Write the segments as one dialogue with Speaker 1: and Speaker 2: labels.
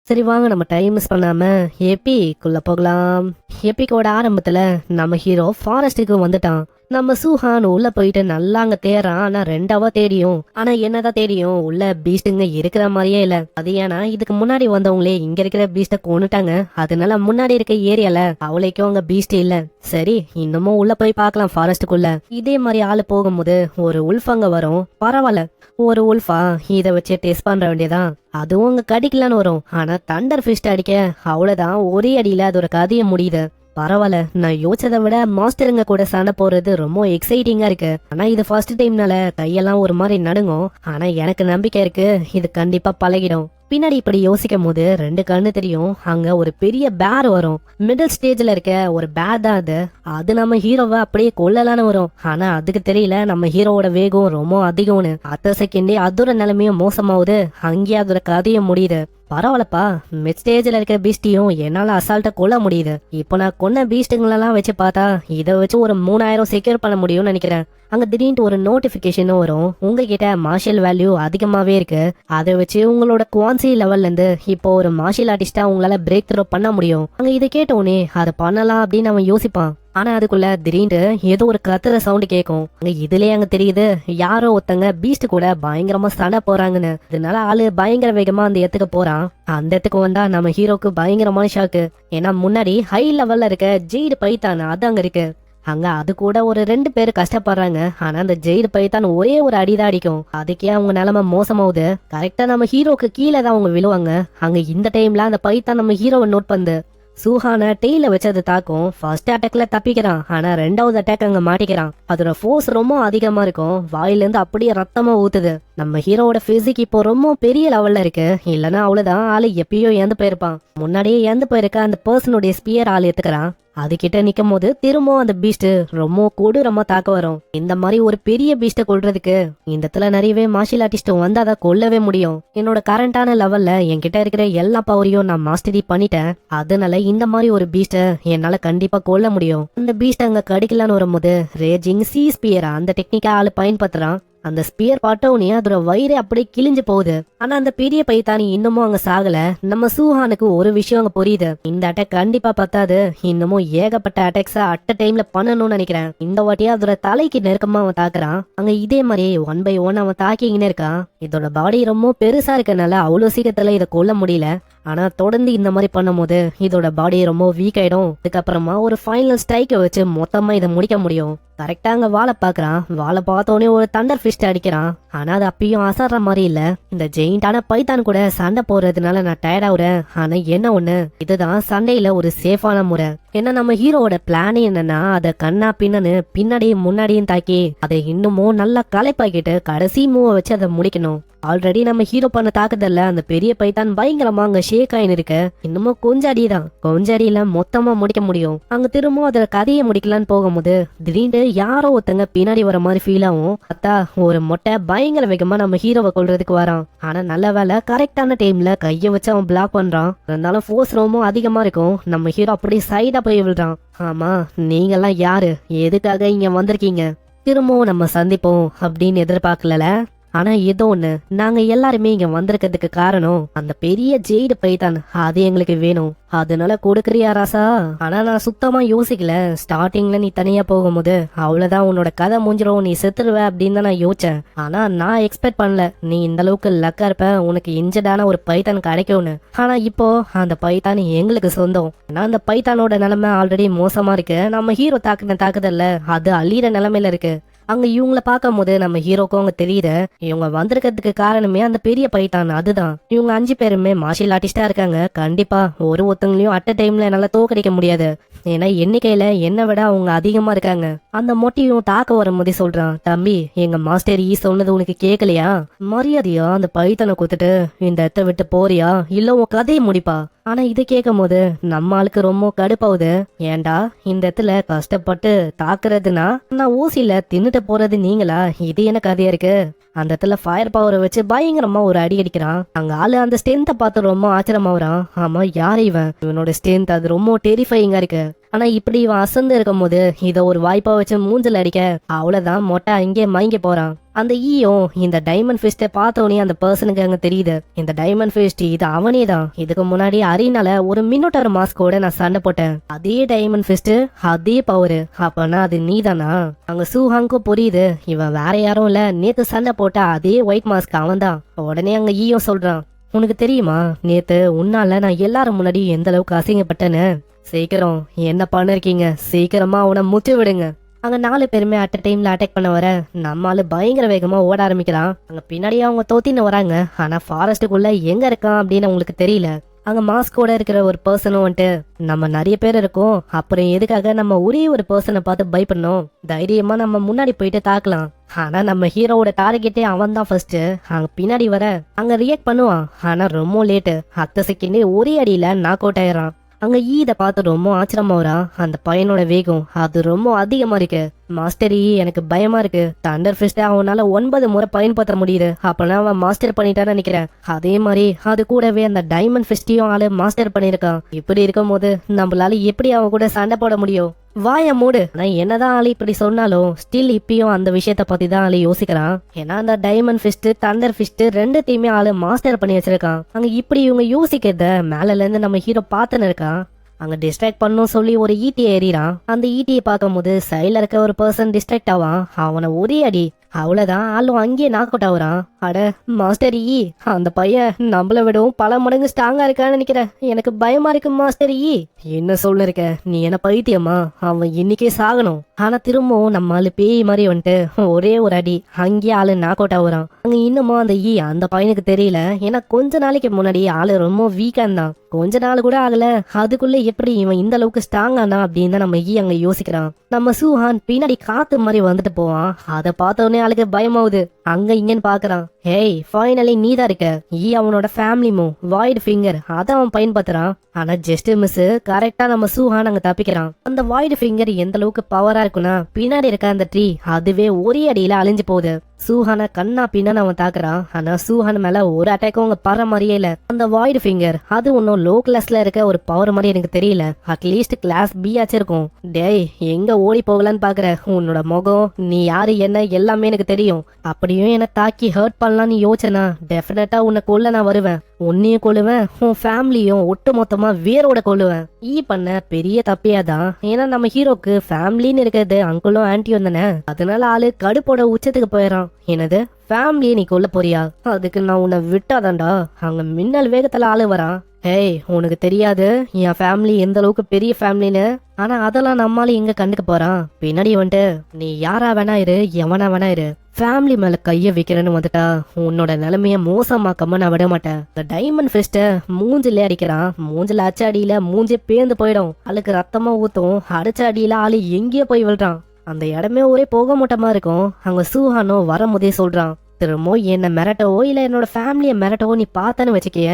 Speaker 1: சரி வாங்க நம்ம டைம் மிஸ் பண்ணாம ஏபிக்குள்ள போகலாம். ஏபிக்கோட ஆரம்பத்துல நம்ம ஹீரோ ஃபாரஸ்ட்டுக்கு வந்துட்டான். நம்ம சூஹான் உள்ள போயிட்டு நல்லா அங்க தேடுறான். ஆனா 2 hour தேடியும் ஆனா என்னதான் தேடியும் உள்ள பீஸ்டுங்க இருக்கிற மாதிரியே இல்ல. அது ஏன்னா இதுக்கு முன்னாடி வந்தவங்களே இங்க இருக்கிற பீஸ்ட கொண்டுட்டாங்க. அதனால முன்னாடி இருக்க ஏரியால அவளைக்கும் அங்க பீஸ்ட் இல்ல. சரி இன்னமும் உள்ள போய் பார்க்கலாம் ஃபாரஸ்டுக்குள்ள. இதே மாதிரி ஆளு போகும்போது ஒரு உல்ஃப் அங்க வரும். பரவாயில்ல, ஒரு உல்ஃபா இதை வச்சு டெஸ்ட் பண்ற வேண்டியதான். அதுவும் அங்க கடிக்கலான்னு வரும். ஆனா தண்டர் ஃபிஸ்ட் அடிக்க அவ்வளவுதான், ஒரே அடியில அதோட கதைய முடியுது. பரவாயில்ல, நான் யோசிச்சதை விட மாஸ்டருங்க கூட சண்டை போறது ரொம்ப எக்ஸைட்டிங்கா இருக்கு. ஆனா இது ஃபர்ஸ்ட் டைம்னால கையெல்லாம் ஒரு மாதிரி நடுங்கும். ஆனா எனக்கு நம்பிக்கை இருக்கு, இது கண்டிப்பா பழகிடும். பின்னாடி இப்படி யோசிக்கும் போது 2 கண்ணு தெரியும். அங்க ஒரு பெரிய பேர் வரும். மிடில் ஸ்டேஜ்ல இருக்க ஒரு பேர் தான் அது. அது நம்ம ஹீரோவை அப்படியே கொல்லலான்னு வரும். ஆனா அதுக்கு தெரியல நம்ம ஹீரோவோட வேகம் ரொம்ப அதிகம்னு. அடுத்த செகண்டே அதோட நிலைமையும் மோசமாவுது. அங்கேயே அதோட கதையும் முடியுது. பரவாயில்லப்பா, மிட் ஸ்டேஜ்ல இருக்க பீஸ்டையும் என்னால அசால்ட்டா கொல்ல முடியுது. இப்போ நான் கொன்ன பீஸ்டுங்களெல்லாம் வச்சு பார்த்தா இதை வச்சு ஒரு 3000 செக்யூர் பண்ண முடியும்னு நினைக்கிறேன். அங்க திடீர்னு ஒரு நோட்டிபிகேஷனும் வரும். உங்ககிட்ட மார்ஷியல் வேல்யூ அதிகமாவே இருக்கு, அதை வச்சு உங்களோட குவான்சி லெவல்ல இருந்து இப்போ ஒரு மார்ஷியல் ஆர்டிஸ்டா உங்களால பிரேக் த்ரோ பண்ண முடியும். அங்க இதை கேட்டோன்னே அதை பண்ணலாம் அப்படின்னு அவன் யோசிப்பான். ஆனா அதுக்குள்ள திடீர்னு ஏதோ ஒரு கத்துற சவுண்ட் கேட்கும். அங்க இதுலயே அங்க தெரியுது யாரோ ஒருத்தங்க பீஸ்ட் கூட பயங்கரமா சண்டை போறாங்கன்னு. அதனால ஆளு பயங்கர வேகமா அந்த இடத்துக்கு போறான். அந்த இடத்துக்கு வந்தா நம்ம ஹீரோக்கு பயங்கரமான ஷாக்கு. ஏன்னா முன்னாடி ஹை லெவல்ல இருக்க ஜெயிடு பைத்தான் அது அங்க இருக்கு. அங்க அது கூட ஒரு 2 பேர் கஷ்டப்படுறாங்க. ஆனா அந்த ஜெயிடு பைத்தான் ஒரே ஒரு அடிதான் அடிக்கும். அதுக்கே அவங்க நிலைமை மோசமாவுது. கரெக்டா நம்ம ஹீரோக்கு கீழே தான் அவங்க விழுவாங்க. அங்க இந்த டைம்ல அந்த பைத்தான் நம்ம ஹீரோவை நோட் பண்ணுது. சூஹான டெய்ல வச்சு அது தாக்கும். ஃபர்ஸ்ட் அட்டாக்ல தப்பிக்கிறான். ஆனா 2வது அட்டாக் அங்க மாட்டிக்கிறான். அதோட ஃபோர்ஸ் ரொம்ப அதிகமா இருக்கும். வாயில இருந்து அப்படியே ரத்தமா ஊத்துது. நம்ம ஹீரோவோட பிசிக் இப்போ ரொம்ப பெரிய லெவல்ல இருக்கு. இல்லன்னா அவ்வளவுதான், ஆளு எப்பயோ இறந்து போயிருப்பான். முன்னாடியே இறந்து போயிருக்க அந்த பர்சனுடைய ஸ்பியர் ஆள் எடுத்துக்கிறான். அது கிட்ட நிக்கும் போது திரும்பவும் அந்த பீஸ்ட் ரொம்ப கொடூரமா தாக்க வரும். இந்த மாதிரி ஒரு பெரிய பீஸ்ட கொல்றதுக்கு இந்த இடத்துல நிறையவே மார்ஷியல் ஆர்டிஸ்ட் வந்தாதான் கொல்லவே முடியும். என்னோட கரண்டான லெவல்ல என்கிட்ட இருக்கிற எல்லா பவரையும் நான் மாஸ்டரி பண்ணிட்டேன். அதனால இந்த மாதிரி ஒரு பீஸ்ட என்னால கண்டிப்பா கொல்ல முடியும். அந்த பீஸ்ட் அங்க கடிக்கலான்னு வரும்போது ரேஜிங் சி ஸ்பியர் அந்த டெக்னிக்கா ஆளு பயன்படுத்துறான். அந்த ஸ்பியர் பட்டவுனே அதோட வயிறு அப்படியே கிழிஞ்சு போகுது. ஆனா அந்த பெரிய பைத்தானி இன்னமும் அங்க சாகல. நம்ம சூஹானுக்கு ஒரு விஷயம் அங்க புரியுது, இந்த அட்டாக் கண்டிப்பா பத்தாது, இன்னமும் ஏகப்பட்ட அட்டாக்ஸ அட்ட டைம்ல பண்ணணும்னு நினைக்கிறேன். இந்த வாட்டியா அதோட தலைக்கு நெருக்கமா அவன் தாக்குறான். அங்க இதே மாதிரி 1 by 1 அவன் தாக்கிங்கன்னு இருக்கான். இதோட பாடி ரொம்ப பெருசா இருக்கனால அவ்வளவு சீக்கிரத்துல இதை கொல்ல முடியல. ஆனா தொடர்ந்து இந்த மாதிரி பண்ணும் போது இதோட பாடி ரொம்ப வீக் ஆயிடும். அதுக்கப்புறமா ஒரு ஃபைனல் ஸ்ட்ரைக்கை வச்சு மொத்தமா இதை முடிக்க முடியும். கரெக்டா அங்க வாழை பாக்குறான். வாழை பார்த்தோன்னே ஒரு தண்டர் ஃபிஸ்ட் அடிக்கிறான். ஆனா அது அப்பயும் அசர்ற மாதிரி இல்ல. இந்த ஜெயிண்டான பைத்தான் கூட சண்டை போறதுனால நான் டயர்ட் ஆகுறேன். ஆனா என்ன ஒண்ணு, இதுதான் சண்டையில ஒரு சேஃபான முறை. ஏன்னா நம்ம ஹீரோவோட பிளான் என்னன்னா அதை கண்ணா பின்னன்னு பின்னாடியும் முன்னாடியும் தாக்கி அதை இன்னமும் நல்லா களைப்பாக்கிட்டு கடைசி மூவை வச்சு அதை முடிக்கணும். ஆல்ரெடி நம்ம ஹீரோ பண்ண தாக்குதல்ல அந்த பெரிய பைத்தான் பயங்கரமா அங்க ஷேக் ஆயின்னு இருக்கு. இன்னமும் கொஞ்சம் அடிதான், கொஞ்சம் அடியில மொத்தமா முடிக்க முடியும். அங்க திரும்பவும் அதோட கதையை முடிக்கலான்னு போகும்போது திடீர்னு யாரோ ஒருத்தங்க பின்னாடி வர மாதிரி ஃபீல் ஆகும். அத்தா ஒரு மொட்டை பயங்கர வேகமா நம்ம ஹீரோவை கொல்றதுக்கு வரான். ஆனா நல்ல வேலை கரெக்டான டைம்ல கைய வச்சு அவன் பிளாக் பண்றான். இருந்தாலும் ஃபோர்ஸ் ரொம்ப அதிகமா இருக்கும். நம்ம ஹீரோ அப்படியே சைடா போய் விழுறான். ஆமா, நீங்கெல்லாம் யாரு, எதுக்காக இங்க வந்திருக்கீங்க, திரும்பவும் நம்ம சந்திப்போம் அப்படின்னு எதிர்பார்க்கல. ஆனா ஏதோ ஒண்ணு, நாங்க எல்லாருமே இங்க வந்திருக்கிறதுக்கு காரணம் அந்த பெரிய ஜெயிடு பைத்தான், அது எங்களுக்கு வேணும். அதனால கொடுக்குறியா ராசா? ஆனா நான் சுத்தமா யோசிக்கல. ஸ்டார்டிங்ல நீ தனியா போகும்போது அவ்வளவுதான், உன்னோட கதை முடிஞ்சிரும், நீ செத்துருவ அப்படின்னு தான் நான் யோசிச்சேன். ஆனா நான் எக்ஸ்பெக்ட் பண்ணல நீ இந்த அளவுக்கு லக்கா இருப்ப, உனக்கு இன்ஜர்டான ஒரு பைத்தான் கிடைக்கும்னு. ஆனா இப்போ அந்த பைத்தான் எங்களுக்கு சொந்தம். ஏன்னா அந்த பைத்தானோட நிலைமை ஆல்ரெடி மோசமா இருக்கு. நம்ம ஹீரோ தாக்குன தாக்குதல்ல அது அழியிற நிலைமையில இருக்கு. அங்க இவங்கள பார்க்கும் போது நம்ம ஹீரோக்கும் அவங்க தெரியுது, இவங்க வந்திருக்கிறதுக்கு காரணமே அந்த பெரிய பைத்தான். அதுதான் இவங்க 5 பேருமே மார்ஷியல் ஆர்டிஸ்டா இருக்காங்க. கண்டிப்பா ஒருத்தங்களையும் அட் டைம்ல என்னால தோக்கடிக்க முடியாது. ஏன்னா எண்ணிக்கையில என்னை விட அவங்க அதிகமா இருக்காங்க. அந்த மொட்டையும் தாக்க வரும்போதே சொல்றான், தம்பி எங்க மாஸ்டர் சொன்னது உனக்கு கேட்கலையா? மரியாதையா அந்த பைத்தனை குத்துட்டு இந்த இடத்த விட்டு போறியா, இல்ல உன் கதையை முடிப்பா. ஆனா இதை கேட்கும் போது நம்ம ஆளுக்கு ரொம்ப கடுப்பாவுது. ஏண்டா இந்த இடத்துல கஷ்டப்பட்டு தாக்குறதுனா நான் ஊசியில தின்னுட்டு போறது நீங்களா, இது என்ன கதையா இருக்கு? அந்த இடத்துல ஃபயர் பவரை வச்சு பயங்கரமா ஒரு அடி அடிக்கிறான். அங்க ஆளு அந்த ஸ்ட்ரென்த்தை பார்த்து ரொம்ப ஆச்சரியமாகறான். ஆமா, யார் இவன், இவனோட ஸ்ட்ரென்த் அது ரொம்ப டெரிஃபையிங்கா இருக்கு. ஆனா இப்படி இவன் அசந்து இருக்கும் போது இத ஒரு வாய்ப்பா வச்சு மூஞ்சில அடிக்க அவ்வளவுதான் மொட்டை அங்கே மயங்கி போறான். அந்த ஈயும் இந்த டைமண்ட் ஃபிஸ்ட பார்த்தோன்னே அந்த பர்சனுக்கு அங்க தெரியுது, இந்த டைமண்ட் ஃபிஸ்ட் இது அவனே தான். இதுக்கு முன்னாடி அரினால ஒரு மின்னோட்டர் மாஸ்கோட நான் சண்டை போட்டேன், அதே டைமண்ட் ஃபிஸ்ட் அதே பவர், அப்பனா அது நீதானா? அங்க சூஹாங்கும் புரியுது இவன் வேற யாரும் இல்ல, நேத்து சண்டை போட்ட அதே ஒயிட் மாஸ்க் அவன் தான். உடனே அங்க ஈயும் சொல்றான், உனக்கு தெரியுமா நேத்து உன்னால நான் எல்லாரும் முன்னாடி எந்த அளவுக்கு அசிங்கப்பட்டேன்னு? சீக்கிரம் என்ன பண்ணிருக்கீங்க, சீக்கிரமா அவனை முச்சு விடுங்க. அங்க 4 பேருமே அட் டைம்ல அட்டாக் பண்ண வர நம்மால பயங்கர வேகமா ஓட ஆரம்பிக்கிறான். அங்க பின்னாடியே அவங்க தோத்தின்னு வராங்க. ஆனா ஃபாரஸ்டுக்குள்ள எங்க இருக்கான் அப்படின்னு அவங்களுக்கு தெரியல. அங்க மாஸ்கோட இருக்கிற ஒரு பர்சனும் வந்துட்டு, நம்ம நிறைய பேர் இருக்கோம், அப்புறம் எதுக்காக நம்ம ஒரே ஒரு பர்சனை பார்த்து பயப்படணும், தைரியமா நம்ம முன்னாடி போயிட்டு தாக்கலாம். ஆனா நம்ம ஹீரோவோட டார்கெட்டே அவன் தான் ஃபர்ஸ்ட். அங்க பின்னாடி வர அங்க ரியாக்ட் பண்ணுவான், ஆனா ரொம்ப லேட்டு. அடுத்த செகண்டே ஒரே அடியில நாக் அவுட் ஆயிடுறான். அங்க இத பார்த்து ரொம்ப ஆச்சரியமா வரா, அந்த பையனோட வேகம் அது ரொம்ப அதிகமா இருக்கு. மாஸ்டர் எனக்கு பயமா இருக்கு, தண்டர் ஃபிஸ்ட் அவனால 9 முறை பயன்படுத்த முடியுது, அப்பனா அவன் மாஸ்டர் பண்ணிட்டான்னு நினைக்கிறேன். அதே மாதிரி அது கூடவே அந்த டைமண்ட் ஃபிஸ்டையும் ஆளு மாஸ்டர் பண்ணிருக்கான். இப்படி இருக்கும் போது நம்மளால எப்படி அவன் கூட சண்டை போட முடியும்? வாய மூடு. நான் என்னதான் ஆளு இப்படி சொன்னாலும் ஸ்டில் இப்பயும் அந்த விஷயத்த பத்தி தான் ஆளு யோசிக்கிறான். ஏன்னா அந்த டைமண்ட் ஃபிஸ்ட் தண்டர் ஃபிஸ்ட் ரெண்டுத்தையுமே ஆளு மாஸ்டர் பண்ணி வச்சிருக்கான். அங்க இப்படி இவங்க யோசிக்கிறத மேல இருந்து நம்ம ஹீரோ பாத்துன்னு இருக்கான். அங்க டிஸ்ட்ராக்ட் பண்ணும் சொல்லி ஒரு ஈட்டியை எறிறான். அந்த ஈட்டியை பார்க்கும் போது சைட்ல இருக்க ஒரு பர்சன் டிஸ்ட்ராக்ட் ஆவான். அவனை ஒரே அடி, அவ்வளவுதான் ஆளும் அங்கேயே நாக் அவுட் ஆகுறான். அட மாஸ்டர் ஈ, அந்த பையன் நம்மள விடவும் பல மடங்கு ஸ்ட்ராங்கா இருக்கான்னு நினைக்கிறேன், எனக்கு பயமா இருக்கு மாஸ்டர் ஈ. என்ன சொல்ல இருக்க நீ, என்ன பைத்தியமா? அவன் இன்னைக்கே சாகணும். ஆனா திரும்பவும் நம்ம ஆளு பேய் மாதிரி வந்துட்டு ஒரே ஒரு அடி அங்கேயே ஆளு நாக் அவுட் ஆகுறான். அங்க இன்னமும் அந்த ஈ அந்த பையனுக்கு தெரியல. ஏன்னா கொஞ்ச நாளைக்கு முன்னாடி ஆளு ரொம்ப வீக்கா இருந்தான், கொஞ்ச நாள் கூட ஆகல, அதுக்குள்ள எப்படி இவன் இந்த அளவுக்கு ஸ்ட்ராங் ஆனா அப்படின்னு நம்ம ஈ அங்க யோசிக்கிறான். நம்ம சூஹான் பின்னாடி காத்து மாதிரி வந்துட்டு போவான். அதை பார்த்தோன்னே ஆளுக்கு பயமாவுது. அங்க இங்கன்னு பாக்குறான். ஹேய், ஃபைனலி நீதான் இருக்க. ஈ அவனோட ஃபேமிலி மூவ் வாய்ட் ஃபிங்கர் அதை அவன் பயன்படுத்துறான். ஆனா ஜஸ்ட் மிஸ், கரெக்டா நம்ம சூஹான் அங்க தப்பிக்கிறான். அந்த வாய்ட் ஃபிங்கர் எந்த அளவுக்கு பவரா இருக்குன்னா பின்னாடி இருக்க அந்த ட்ரீ அதுவே ஒரே அடியில அழிஞ்சு போகுது. சூஹான கண்ணா பின்னான்னு அவன் தாக்குறான். ஆனா சூஹான் மேல ஒரு அட்டாக்கும் அவங்க பற மாதிரியே இல்ல. அந்த வாய்ட் ஃபிங்கர் அது ஒன்னும் லோ கிளாஸ்ல இருக்க ஒரு பவர் மாதிரி எனக்கு தெரியல, அட்லீஸ்ட் கிளாஸ் பி ஆச்சு இருக்கும். டேய், எங்க ஓடி போகலான்னு பாக்குற? உன்னோட முகம், நீ யாரு என்ன எல்லாமே எனக்கு தெரியும். அப்படியும் என்ன தாக்கி ஹர்ட் பண்ணலான்னு யோசனா டெஃபினட்டா உன்னை கொல்ல நான் வருவேன். உன்னையும் கொள்ளுவேன், உன் ஃபேமிலியும் ஒட்டு மொத்தமா வேரோட கொள்ளுவேன். ஈ பண்ண பெரிய தப்பியாதான். ஏன்னா நம்ம ஹீரோக்கு ஃபேமிலின்னு இருக்கிறது அங்கிளும் ஆன்டியும் தானே. அதனால ஆளு கடுப்போட உச்சத்துக்கு போயிடறான். என்னது ஃபேமிலியை நீ கொல்ல போறியா? அதுக்கு நான் உன்னை விட்டாதான்டா. அங்க மின்னல் வேகத்துல ஆளு வரான். ஹேய், உனக்கு தெரியாது என் ஃபேமிலி எந்த அளவுக்கு பெரிய ஃபேமிலின்னு. ஆனா அதெல்லாம் நம்மால எங்க கண்டுக்க போறான். பின்னாடி வந்துட்டு நீ யாரா வேணா இரு, எவனா வேணா இரு, ஃபேமிலி மேல கைய வைக்கிறேன்னு வந்துட்டா உன்னோட நிலைமைய மோசமாக்காம நான் விட மாட்டேன். இந்த டைமண்ட் ஃபிஸ்ட மூஞ்சில அடிக்கிறான். மூஞ்சில அச்ச அடியில மூஞ்சி பேந்து போயிடும், ஆளுக்கு ரத்தமா ஊத்தும். அடிச்ச அடியில ஆளு எங்கேயோ போய் விழுறான். அந்த இடமே ஒரே போக மூட்டமா இருக்கும். அங்க சூஹானோ வரும்போதே சொல்றான், திரும்ப என்ன மிரட்டவோ இல்ல என்னோட ஃபேமிலிய மிரட்டவோ நீ பார்த்தன்னு வச்சுக்கிய,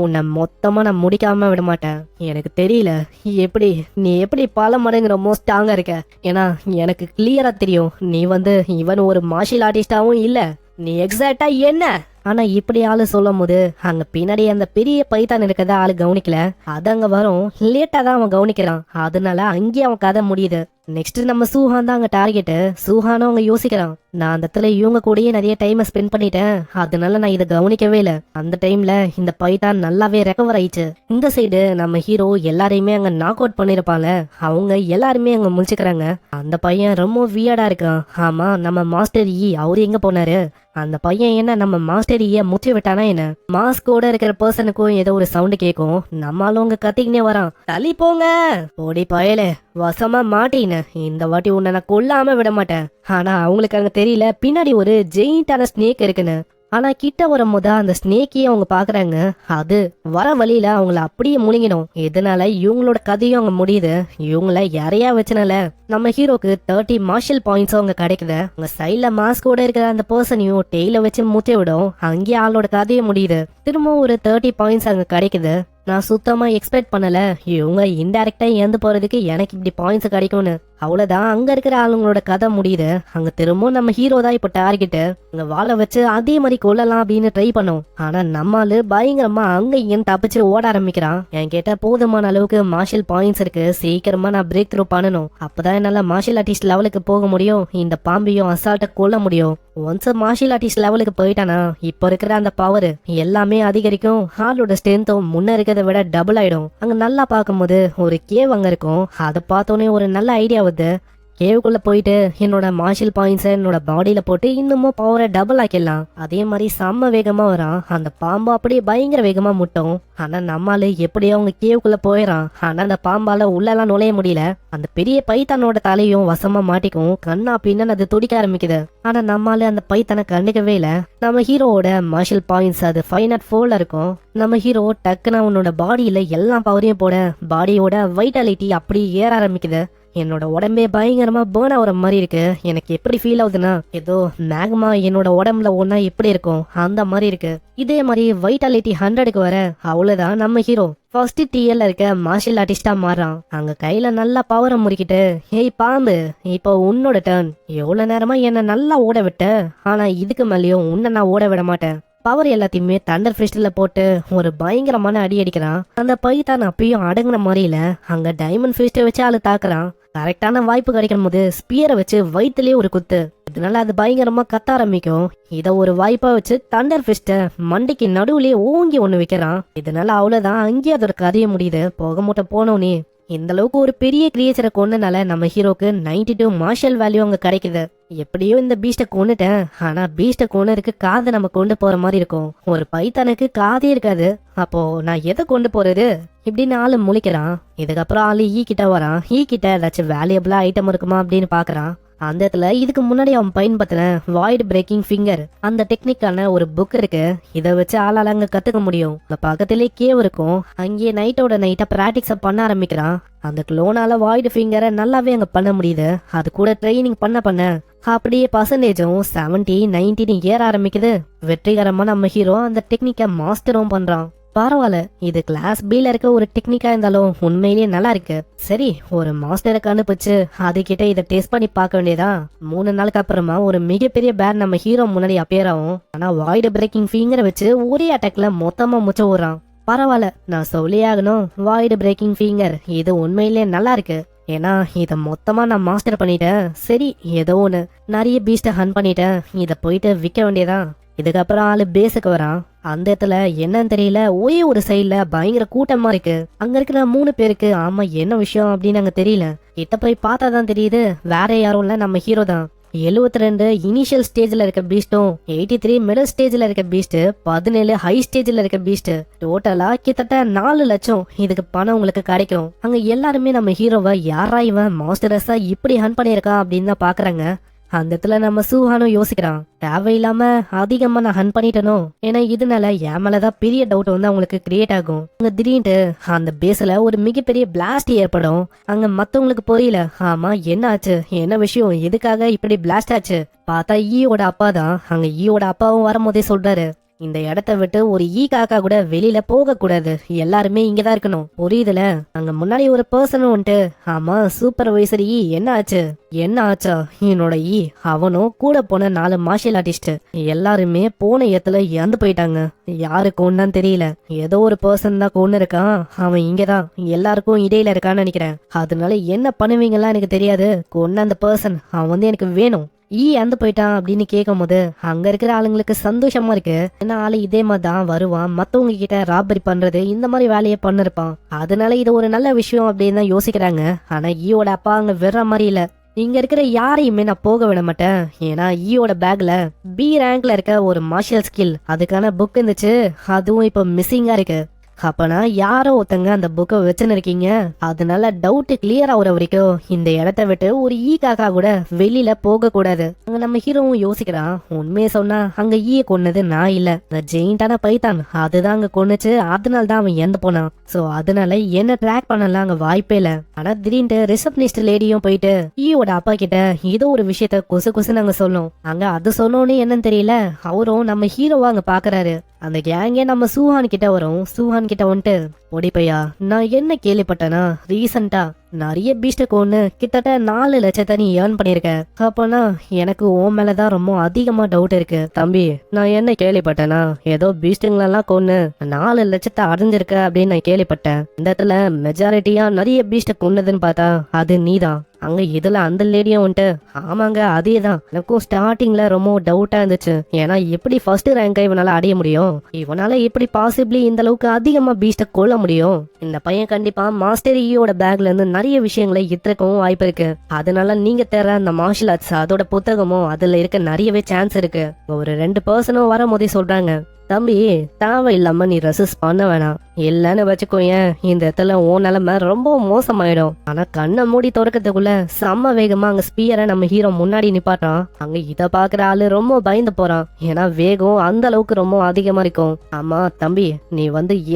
Speaker 1: உன்னை மொத்தமா நான் முடிக்காம விட மாட்டேன். எனக்கு தெரியல நீ எப்படி பல மடங்கு ரொம்ப ஸ்ட்ராங்கா இருக்க. ஏன்னா எனக்கு கிளியரா தெரியும் நீ இவன் ஒரு மார்ஷியல் ஆர்டிஸ்டாவும் இல்ல. நீ எக்ஸாக்டா என்ன? ஆனா இப்படி ஆளு சொல்லும் போது அங்க பின்னாடி அந்த பெரிய பைத்தான் இருக்கத ஆளு கவனிக்கல. அது அங்க வரும் லேட்டா தான் அவன் கவனிக்கிறான். அதனால அங்கேயே அவன் கதை முடியுது. நெக்ஸ்ட் நம்ம சூஹான் தான் அங்க டார்கெட். சூஹானும் அவங்க யோசிக்கிறான், நான் அந்த இடத்துல இவங்க கூடயே நிறைய டைம் ஸ்பெண்ட் பண்ணிட்டேன், அதனால நான் இதை கவனிக்கவே இல்லை. அந்த டைம்ல இந்த பைத்தான் நல்லாவே ரெக்கவர் ஆயிடுச்சு. இந்த சைடு நம்ம ஹீரோ எல்லாரையுமே அங்க நாக் அவுட் பண்ணிருப்பாங்க. அவங்க எல்லாருமே அங்க முடிச்சுக்கிறாங்க. அந்த பையன் ரொம்ப வியர்டா இருக்கான். ஆமா, நம்ம மாஸ்டர் ஈ அவரு எங்க போனாரு? அந்த பையன் என்ன நம்ம மாஸ்டர் ஈய முற்றி விட்டானா என்ன? மாஸ்கோட இருக்கிற பர்சனுக்கும் ஏதோ ஒரு சவுண்ட் கேட்கும். நம்மளும் அங்க கத்திக்கினே வரான். தள்ளி போங்க ஓடி பயலே, வசமா மாட்டீன, இந்த வாட்டி உன்னை நான் கொல்லாம விட மாட்டேன். ஆனா அவங்களுக்கு அங்க தெரியல பின்னாடி ஒரு ஜெயிண்டான ஸ்னேக் இருக்குன்னு. ஆனா கிட்ட வரும்போது அந்த ஸ்னேக்கையே அவங்க பாக்குறாங்க. அது வர வழியில அவங்கள அப்படியே முழுங்கிடும். இதனால இவங்களோட கதையும் அவங்க முடியுது. இவங்கள யாரையா வச்சனால நம்ம ஹீரோக்கு 30 மார்ஷல் பாயிண்ட்ஸ் அவங்க கிடைக்குது. அவங்க சைட்ல மாஸ்கோட இருக்கிற அந்த பர்சனையும் டெய்ல வச்சு முத்தி விடும். அங்கேயே ஆளோட கதையை முடியுது. திரும்ப ஒரு 30 பாயிண்ட்ஸ் அங்க கிடைக்குது. நான் சுத்தமா எக்ஸ்பெக்ட் பண்ணல இவங்க இன்டைரக்டா இறந்து போறதுக்கு எனக்கு இப்படி பாயிண்ட்ஸ் கிடைக்கும்னு. அவ்வளவுதான், அங்க இருக்கிற ஆளுங்களோட கதை முடியுது. அங்க திரும்பவும் நம்ம ஹீரோ தான் இப்ப டார்கெட். அங்க வாழை வச்சு அதே மாதிரி கொல்லலாம் அப்படின்னு ட்ரை பண்ணோம். ஆனா நம்மாலு பயங்கரமா அங்க இங்கன்னு தப்பிச்சு ஓட ஆரம்பிக்கிறான். என் கேட்ட போதுமான அளவுக்கு மார்ஷல் பாயிண்ட்ஸ் இருக்கு, சீக்கிரமா நான் பிரேக் த்ரூ பண்ணணும். அப்பதான் என்னால மார்ஷல் ஆர்டிஸ்ட் லெவலுக்கு போக முடியும், இந்த பாம்பையும் அசால்ட்ட கொல்ல முடியும். ஒன்ஸ் மார்ஷல் ஆர்டிஸ்ட் லெவலுக்கு போயிட்டானா இப்ப இருக்கிற அந்த பவர் எல்லாமே அதிகரிக்கும். ஆளோட ஸ்ட்ரென்த்தும் முன்ன இருக்கிறத விட டபுள் ஆயிடும். அங்க நல்லா பார்க்கும்போது ஒரு கேவ் அங்க இருக்கும். அதை பார்த்தோன்னே ஒரு நல்ல ஐடியா வருது. கேவுக்குள்ள போயிட்டு என்னோட மார்ஷல் பாயிண்ட்ஸை என்னோட பாடியில போட்டு இன்னமும் பவரை டபுள் ஆக்கிடலாம். அதே மாதிரி செம்ம வேகமா வரான். அந்த பாம்பு அப்படியே பயங்கர வேகமா முட்டும். ஆனா நம்மால எப்படியோ அவங்க கேவுக்குள்ள போயிடறான். ஆனா அந்த பாம்பால உள்ளெல்லாம் நுழைய முடியல. அந்த பெரிய பைத்தானோட தலையும் வசமா மாட்டிக்கும். கண்ணா பின்னு அது துடிக்க ஆரம்பிக்குது. ஆனா நம்மால அந்த பைத்தானை கண்டுக்கவே இல்ல. நம்ம ஹீரோவோட மார்ஷல் பாயிண்ட்ஸ் அது 504 இருக்கும். நம்ம ஹீரோ டக்குன்னு அவனோட பாடியில எல்லா பவரையும் போட பாடியோட வைட்டாலிட்டி அப்படி ஏற ஆரம்பிக்குது. என்னோட உடம்பே பயங்கரமா பேர்ன் ஆகுற மாதிரி இருக்கு. எனக்கு எப்படி ஃபீல் ஆகுதுன்னா ஏதோ மேக்மா என்னோட உடம்புல ஒன்னா எப்படி இருக்கும் அந்த மாதிரி இருக்கு. இதே மாதிரி வைட்டாலிட்டி 100க்கு வர அவ்வளவுதான் நம்ம ஹீரோ ஃபர்ஸ்ட் டிஎல்ல இருக்க மார்ஷல் ஆர்டிஸ்டா மாறான். அங்க கையில நல்லா பவரை முறிக்கிட்டு, ஏய் பாம்பு, இப்போ உன்னோட டர்ன். எவ்வளவு நேரமா என்ன நல்லா ஓட விட்ட, ஆனா இதுக்கு மேலேயும் உன்னை நான் ஓட விட மாட்டேன். பவர் எல்லாத்தையுமே தண்டர் ஃபிஸ்ட்ல போட்டு ஒரு பயங்கரமான அடி அடிக்கிறான். அந்த பைத்தான் அப்பயும் அடங்குன மாதிரி இல்ல. அங்க டைமண்ட் ஃபிஸ்ட வச்சு ஆளு தாக்குறான். கரெக்டான வாய்ப்பு கிடைக்கும் போது ஸ்பியரை வச்சு வயிற்றுலயே ஒரு குத்து. இதனால அது பயங்கரமா கத்த ஆரம்பிக்கும். இத ஒரு வாய்ப்பா வச்சு தண்டர் ஃபிஸ்ட மண்டைக்கு நடுவுலயே ஓங்கி ஒண்ணு வைக்கிறான். இதனால அவ்வளவுதான், அங்கேயே அதோட கதைய முடியுது. போக மூட்டை போனோனே இந்த அளவுக்கு ஒரு பெரிய கிரியேச்சரை கொண்டனால நம்ம ஹீரோக்கு 92 மார்ஷல் வேல்யூ அங்க கிடைக்குது. எப்படியோ இந்த பீஸ்ட கொண்டுட்டேன். ஆனா பீஸ்ட கொண்டதுக்கு காதை நம்ம கொண்டு போற மாதிரி இருக்கும். ஒரு பைத்தானுக்கு காதே இருக்காது. அப்போ நான் எதை கொண்டு போறது இப்படின்னு ஆளு முழிக்கிறான். இதுக்கப்புறம் ஆளு ஈ கிட்ட வரான். ஈ கிட்ட ஏதாச்சும் வேல்யூபிளா ஐட்டம் இருக்குமா அப்படின்னு பாக்குறான். அந்த இடத்துல இதுக்கு முன்னாடி அவன் பயன்படுத்தின வாய்ட் பிரேக்கிங் ஃபிங்கர் அந்த டெக்னிக்கான ஒரு புக் இருக்கு. இதை வச்சு ஆளால அங்க கத்துக்க முடியும். பக்கத்திலே கேவ் இருக்கும். அங்கேயே நைட்டோட நைட்டா பிராக்டிக்ஸ் பண்ண ஆரம்பிக்கிறான். அந்த க்ளோனால வாய்டு ஃபிங்கரை நல்லாவே அங்க பண்ண முடியுது. அது கூட ட்ரைனிங் பண்ண அப்படியே பர்சன்டேஜும் 70, 90 ஏற ஆரம்பிக்குது. வெற்றிகரமா நம்ம ஹீரோ அந்த டெக்னிக்கை மாஸ்டரும் பண்றான். பரவாயில்ல, இது கிளாஸ் பில இருக்க ஒரு டெக்னிக்கா இருந்தாலும் உண்மையிலேயே நல்லா இருக்கு. சரி, ஒரு மாஸ்டருக்கு அனுப்பிச்சு அது கிட்ட இதை டெஸ்ட் பண்ணி பார்க்க வேண்டியதா. 3 நாளுக்கு அப்புறமா ஒரு மிகப்பெரிய பேட் நம்ம ஹீரோ முன்னாடி அப்பியர் ஆகும். ஆனா வாய்டு பிரேக்கிங் ஃபிங்கரை வச்சு ஒரே அட்டாக்ல மொத்தமா முச்ச விடுறான். பரவாயில்ல, நான் சொல்லியே ஆகணும், வாய்டு பிரேக்கிங் ஃபிங்கர் இது உண்மையிலேயே நல்லா இருக்கு. ஏன்னா இத மொத்தமா நான் மாஸ்டர் பண்ணிட்டேன். சரி, ஏதோ ஒண்ணு நிறைய பீஸ்ட ஹன் பண்ணிட்டேன். இத போயிட்டு விற்க வேண்டியதான். இதுக்கப்புறம் ஆளு பேஸுக்கு வரான். அந்த இடத்துல என்னன்னு தெரியல, ஒரே ஒரு சைட்ல பயங்கர கூட்டமா இருக்கு. அங்க இருக்கிற 3 பேருக்கு ஆமா என்ன விஷயம் அப்படின்னு அங்க தெரியல. கிட்ட போய் பார்த்தாதான் தெரியுது, வேற யாரும் இல்ல, நம்ம ஹீரோ தான். 72 இனிஷியல் ஸ்டேஜ்ல இருக்க பீஸ்டும் 83 மிடில் ஸ்டேஜ்ல இருக்க பீஸ்ட் 17 ஹை ஸ்டேஜ்ல இருக்க பீஸ்ட் டோட்டலா கிட்டத்தட்ட 4 லட்சம் இதுக்கு பணம் உங்களுக்கு கிடைக்கும். அங்க எல்லாருமே நம்ம ஹீரோவை யாரா இவன் மாஸ்டரஸா இப்படி ஹன் பண்ணிருக்கான் அப்படின்னு தான் பாக்குறாங்க. அந்த இடத்துல நம்ம சூஹானும் யோசிக்கிறான், தேவையில்லாம அதிகமா நான் ஹன் பண்ணிட்டனோ, ஏன்னா இதனால என் மேலதான் பெரிய டவுட் வந்து அவங்களுக்கு கிரியேட் ஆகும். அங்க திடீர்னு அந்த பேஸ்ல ஒரு மிகப்பெரிய பிளாஸ்ட் ஏற்படும். அங்க மத்தவங்களுக்கு புரியல, ஆமா என்ன ஆச்சு, என்ன விஷயம், எதுக்காக இப்படி பிளாஸ்ட் ஆச்சு. பார்த்தா ஈயோட அப்பா தான். அங்க ஈயோட அப்பாவும் வரும்போதே சொல்றாரு, இந்த இடத்த விட்டு ஒரு ஈ காக்கா கூட வெளியில போக கூடாது, எல்லாருமே இங்கதான் இருக்கணும், புரியுதுல. அங்க முன்னாடி ஒரு பர்சனும் வந்துட்டு, ஆமா சூப்பர்வைசர் ஈ என்ன ஆச்சு, என்ன ஆச்சா, என்னோட ஈ அவனும் கூட போன 4 மார்ஷல் ஆர்டிஸ்ட் எல்லாருமே போன இடத்துல இறந்து போயிட்டாங்க. யாருக்கு ஒன்னான்னு தெரியல, ஏதோ ஒரு பர்சன் தான் கொண்டு இருக்கான். அவன் இங்கதான் எல்லாருக்கும் இடையில இருக்கான்னு நினைக்கிறேன். அதனால என்ன பண்ணுவீங்களா எனக்கு தெரியாது, கொன்ன அந்த பர்சன் அவன் வந்து எனக்கு வேணும். ஈ இறந்து போயிட்டான் அப்படின்னு கேட்கும் போது அங்க இருக்கிற ஆளுங்களுக்கு சந்தோஷமா இருக்கு. ஏன்னா ஆளு இதே மாதிரி தான் வருவான், மத்தவங்க கிட்ட ராபரி பண்றது இந்த மாதிரி வேலையை பண்ணிருப்பான். அதனால இது ஒரு நல்ல விஷயம் அப்படின்னு தான் யோசிக்கிறாங்க. ஆனா ஈயோட அப்பா அங்க வெற மாதிரி இல்ல, இங்க இருக்கிற யாரையுமே நான் போக விட மாட்டேன். ஏன்னா ஈயோட பேக்ல பி ரேங்க்ல இருக்க ஒரு மார்ஷல் ஸ்கில் அதுக்கான புக் இருந்துச்சு, அதுவும் இப்ப மிஸ்ஸிங்கா இருக்கு. அப்பனா யாரோ ஒருத்தங்க அந்த புக்கை வச்சுன்னு இருக்கீங்க. அதனால டவுட் கிளியர் ஆகுற வரைக்கும் இந்த இடத்த விட்டு ஒரு ஈ காக்கா கூட வெளியில போக கூடாது. அங்க நம்ம ஹீரோவும் யோசிக்கிறான், உண்மையை சொன்னா அங்க ஈய கொன்னது நான் இல்ல, இந்த ஜெயிண்டான பைத்தான் அதுதான் அங்க கொன்னுச்சு. அதனால தான் அவன் இறந்து போனான். சோ அதனால என்ன ட்ராக் பண்ணலாம் அங்க வாய்ப்பே இல்ல. ஆனா திடீர்னு ரிசப்ஷனிஸ்ட் லேடியும் போயிட்டு ஈயோட அப்பா கிட்ட ஏதோ ஒரு விஷயத்த கொசு கொசுன்னு அங்க சொல்லும். அங்க அது சொன்னோன்னு என்னன்னு தெரியல, அவரும் நம்ம ஹீரோவா அங்க பாக்குறாரு. அந்த கேங்கே நம்ம சூஹான் கிட்ட வரும். சூஹான் கிட்ட வந்துட்டு, ஒடிப்பையா நான் என்ன கேள்விப்பட்டேன்னா ரீசெண்டா நிறைய பீஸ்ட கொண்டு கிட்டத்தட்ட 4 லட்சத்தை நீ ஏர்ன் பண்ணிருக்க. அப்பனா எனக்கு உன் மேலதான் ரொம்ப அதிகமா டவுட் இருக்கு தம்பி. நான் என்ன கேள்விப்பட்டேன்னா ஏதோ பீஸ்டுங்களெல்லாம் கொண்டு 4 லட்சத்தை அடைஞ்சிருக்க அப்படின்னு நான் கேள்விப்பட்டேன். இந்த இடத்துல மெஜாரிட்டியா நிறைய பீஸ்ட கொன்னதுன்னு பார்த்தா அது நீதான். அங்க இதுல அந்த லேடியும் வந்துட்டு, ஆமாங்க அதேதான். எனக்கும் ஸ்டார்டிங்ல ரொம்ப டவுட்டா இருந்துச்சு. ஏன்னா எப்படி ஃபர்ஸ்ட் ரேங்க் இவனால அடைய முடியும், இவனால எப்படி பாசிபிளி இந்த அளவுக்கு அதிகமா பீஸ்ட கொல்ல முடியும். இந்த பையன் கண்டிப்பா மாஸ்டர் ஈயோட பேக்ல இருந்து நிறைய விஷயங்களை இத்திருக்கவும் வாய்ப்பு இருக்கு. அதனால நீங்க தேர்ற அந்த மார்ஷல் ஆர்ட்ஸ் அதோட புத்தகமும் அதுல இருக்க நிறையவே சான்ஸ் இருக்கு. ஒரு 2 பர்சனும் வர போதே சொல்றாங்க, தம்பி தேவை இல்லாம நீ ரெசிஸ்ட் பண்ண வேணாம். இல்லன்னு வச்சுக்கோயேன் இந்த இடத்துல உன் நிலைமை ரொம்ப மோசமாயிடும். ஆனா கண்ணை மூடி திறக்கிறதுக்குள்ள செம்ம வேகமா அங்க ஸ்பியரை நம்ம ஹீரோ முன்னாடி நிப்பாட்டான். அங்க இத பாக்குற ஆளு ரொம்ப பயந்து போறான். ஏன்னா வேகம் அந்த அளவுக்கு ரொம்ப அதிகமா இருக்கும். ஆமா தம்பி நீ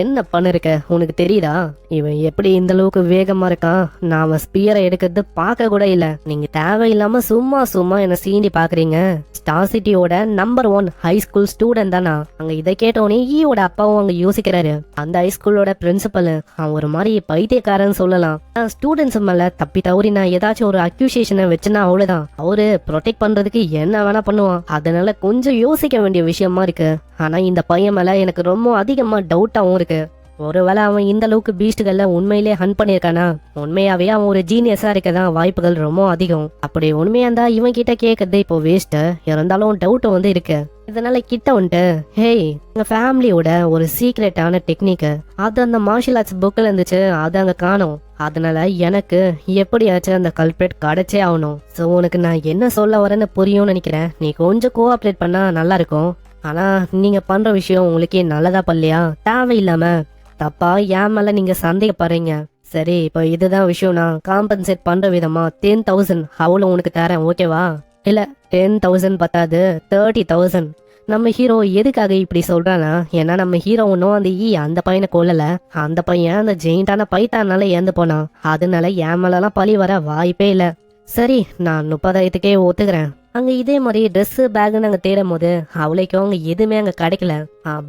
Speaker 1: என்ன பண்ணிருக்க உனக்கு தெரியுதா? இவன் எப்படி இந்த அளவுக்கு வேகமா இருக்கான். நான் அவன் ஸ்பியரை எடுக்கிறது பார்க்க கூட இல்ல. நீங்க தேவையில்லாம சும்மா சும்மா என்ன சீண்டி பாக்குறீங்க. ஸ்டார் சிட்டியோட நம்பர் 1 ஹை ஸ்கூல் ஸ்டூடெண்ட் தானா? அங்க இதை கேட்டோன்னே ஈயோட அப்பாவும் அங்க யோசிக்கிறாரு. அந்த ஹை ஸ்கூலோட பிரின்சிபல் அவன் ஒரு மாதிரி பைத்தியக்காரன்னு சொல்லலாம். ஸ்டூடெண்ட்ஸ் மேல தப்பி தவறி நான் ஏதாச்சும் ஒரு அக்யூசியேஷனை வச்சுனா அவ்வளவுதான். அவரு ப்ரொடெக்ட் பண்றதுக்கு என்ன வேணா பண்ணுவான். அதனால கொஞ்சம் யோசிக்க வேண்டிய விஷயமா இருக்கு. ஆனா இந்த பையன் மேல எனக்கு ரொம்ப அதிகமா டவுட்டாவும் இருக்கு. ஒருவேளை அவன் இந்த அளவுக்கு பீஸ்டுகள்ல உண்மையிலே ஹன் பண்ணிருக்கானா? உண்மையாவே அவன் ஒரு ஜீனியஸா இருக்கதான் வாய்ப்புகள் ரொம்ப அதிகம். அப்படி உண்மையா இருந்தா இவன் கிட்ட கேட்கறது இப்போ வேஸ்ட். இருந்தாலும் டவுட் இருக்கு. இதனால கிட்ட வந்துட்டு, ஹேய் எங்க ஃபேமிலியோட ஒரு சீக்ரெட்டான டெக்னிக் அது அந்த மார்ஷியல் ஆர்ட்ஸ் புக்ல இருந்துச்சு, அது அங்க காணும். அதனால எனக்கு எப்படியாச்சும் அந்த கல்பிரேட் கிடைச்சே ஆகணும். சோ உனக்கு நான் என்ன சொல்ல வரேன்னு புரியும்னு நினைக்கிறேன். நீ கொஞ்சம் கோஆப்ரேட் பண்ணா நல்லா இருக்கும். ஆனா நீங்க பண்ற விஷயம் உங்களுக்கே நல்லதா பல்லையா? தேவையில்லாம தப்பா என் மேல நீங்க சந்தேகப்படுறீங்க. சரி இப்போ இதுதான் விஷயம். நான் காம்பன்சேட் பண்ற விதமா 10,000 அவ்வளவு உனக்கு தரேன், ஓகேவா? இல்ல 10,000 பத்தாது, 30,000. நம்ம ஹீரோ எதுக்காக இப்படி சொல்றானா, ஏன்னா நம்ம ஹீரோ ஒன்னும் அந்த பையனை கொல்லல. அந்த பையன் அந்த ஜெயிண்டான பைத்தானால இறந்து போனான். அதனால என் மேலாம் பழி வர வாய்ப்பே இல்ல. சரி நான் 30,000க்கே ஒத்துக்கிறேன். அங்க இதே மாதிரி ட்ரெஸ் பேக் நாங்க தேடும் போது அவளைக்கும் அங்க எதுவுமே அங்க கிடைக்கல.